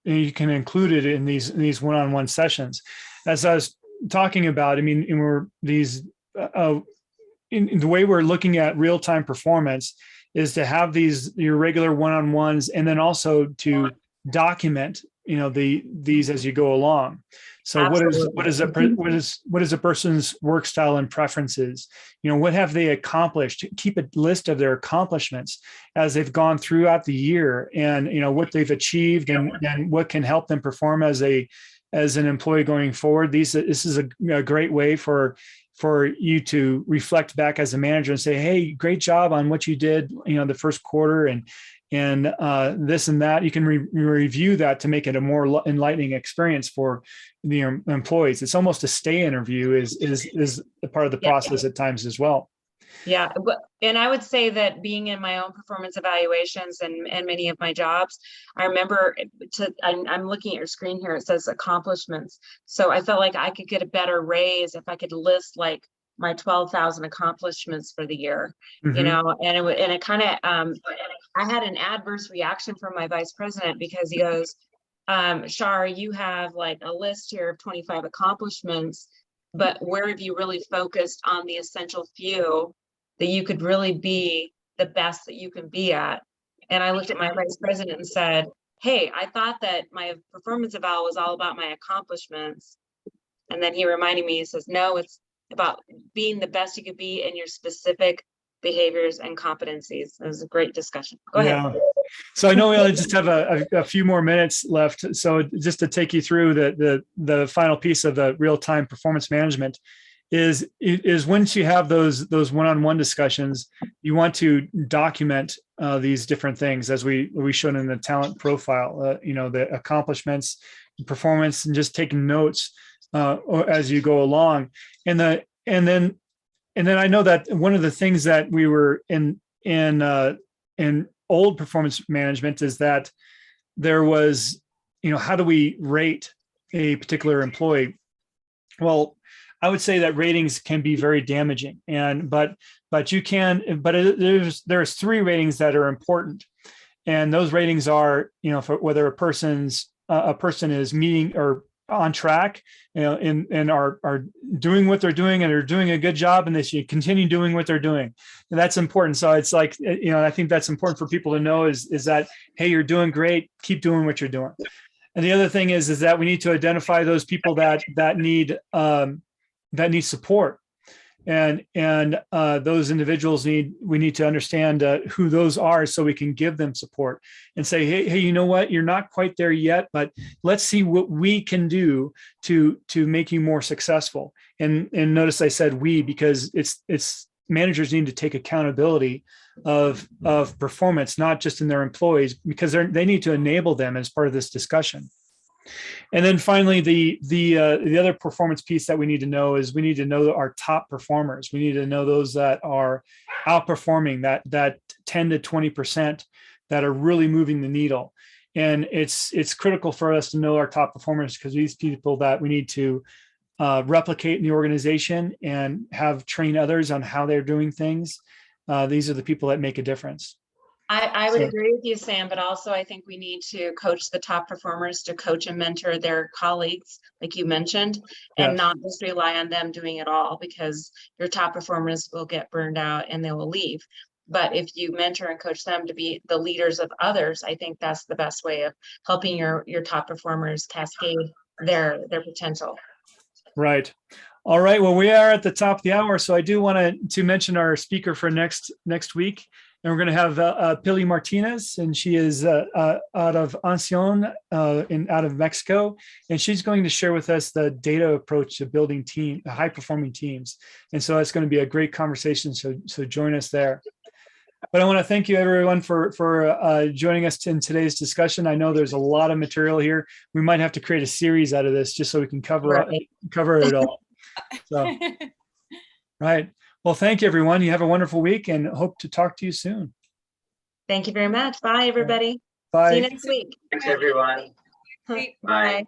you can include it in these one-on-one sessions. As I was talking about, I mean, in the way we're looking at real-time performance is to have your regular one-on-ones, and then also to document these as you go along. So what is a person's work style and preferences? What have they accomplished? Keep a list of their accomplishments as they've gone throughout the year, and what they've achieved, and what can help them perform as an employee going forward. This is a great way for you to reflect back as a manager and say, hey, great job on what you did, the first quarter, and this and that. You can review that to make it a more enlightening experience for the employees. It's almost a stay interview is a part of the process at times as well. Yeah, and I would say that being in my own performance evaluations and many of my jobs, I remember I'm looking at your screen here, it says accomplishments. So I felt like I could get a better raise if I could list like my 12,000 accomplishments for the year, and it kind of, I had an adverse reaction from my vice president because he goes, Shar, you have like a list here of 25 accomplishments, but where have you really focused on the essential few that you could really be the best that you can be at. And I looked at my vice president and said, hey, I thought that my performance eval was all about my accomplishments. And then he reminded me, he says, no, it's about being the best you could be in your specific behaviors and competencies. It was a great discussion. Go ahead. So I know we only just have a few more minutes left. So just to take you through the final piece of the real-time performance management is once you have those one-on-one discussions, you want to document these different things as we showed in the talent profile, the accomplishments, performance, and just taking notes as you go along. And then I know that one of the things that we were in old performance management is that there was, how do we rate a particular employee? Well, I would say that ratings can be very damaging, there's 3 ratings that are important, and those ratings are, for whether a person is meeting or on track, and are doing what they're doing, and they're doing a good job, and they should continue doing what they're doing. And that's important. So it's like, I think that's important for people to know is that, hey, you're doing great, keep doing what you're doing. And the other thing is that we need to identify those people that need support, and those individuals we need to understand who those are, so we can give them support and say, hey, you know what, you're not quite there yet, but let's see what we can do to make you more successful. And notice I said we, because it's managers need to take accountability of performance, not just in their employees, because they need to enable them as part of this discussion. And then finally, the other performance piece that we need to know is we need to know our top performers. We need to know those that are outperforming that 10 to 20% that are really moving the needle. And it's critical for us to know our top performers, because these people that we need to replicate in the organization and have train others on how they're doing things. These are the people that make a difference. I would agree with you, Sam, but also I think we need to coach the top performers to coach and mentor their colleagues, like you mentioned, and not just rely on them doing it all, because your top performers will get burned out and they will leave. But if you mentor and coach them to be the leaders of others, I think that's the best way of helping your top performers cascade their potential. Right. All right. Well, we are at the top of the hour, so I do want to mention our speaker for next week. And we're going to have Pili Martinez, and she is out of Ancion, out of Mexico. And she's going to share with us the data approach to building high-performing teams. And so it's going to be a great conversation. So join us there. But I want to thank you, everyone, for joining us in today's discussion. I know there's a lot of material here. We might have to create a series out of this just so we can cover it all. So, right. Well, thank you, everyone. You have a wonderful week, and hope to talk to you soon. Thank you very much. Bye, everybody. Bye. See you next week. Thanks, everyone. Bye. Bye.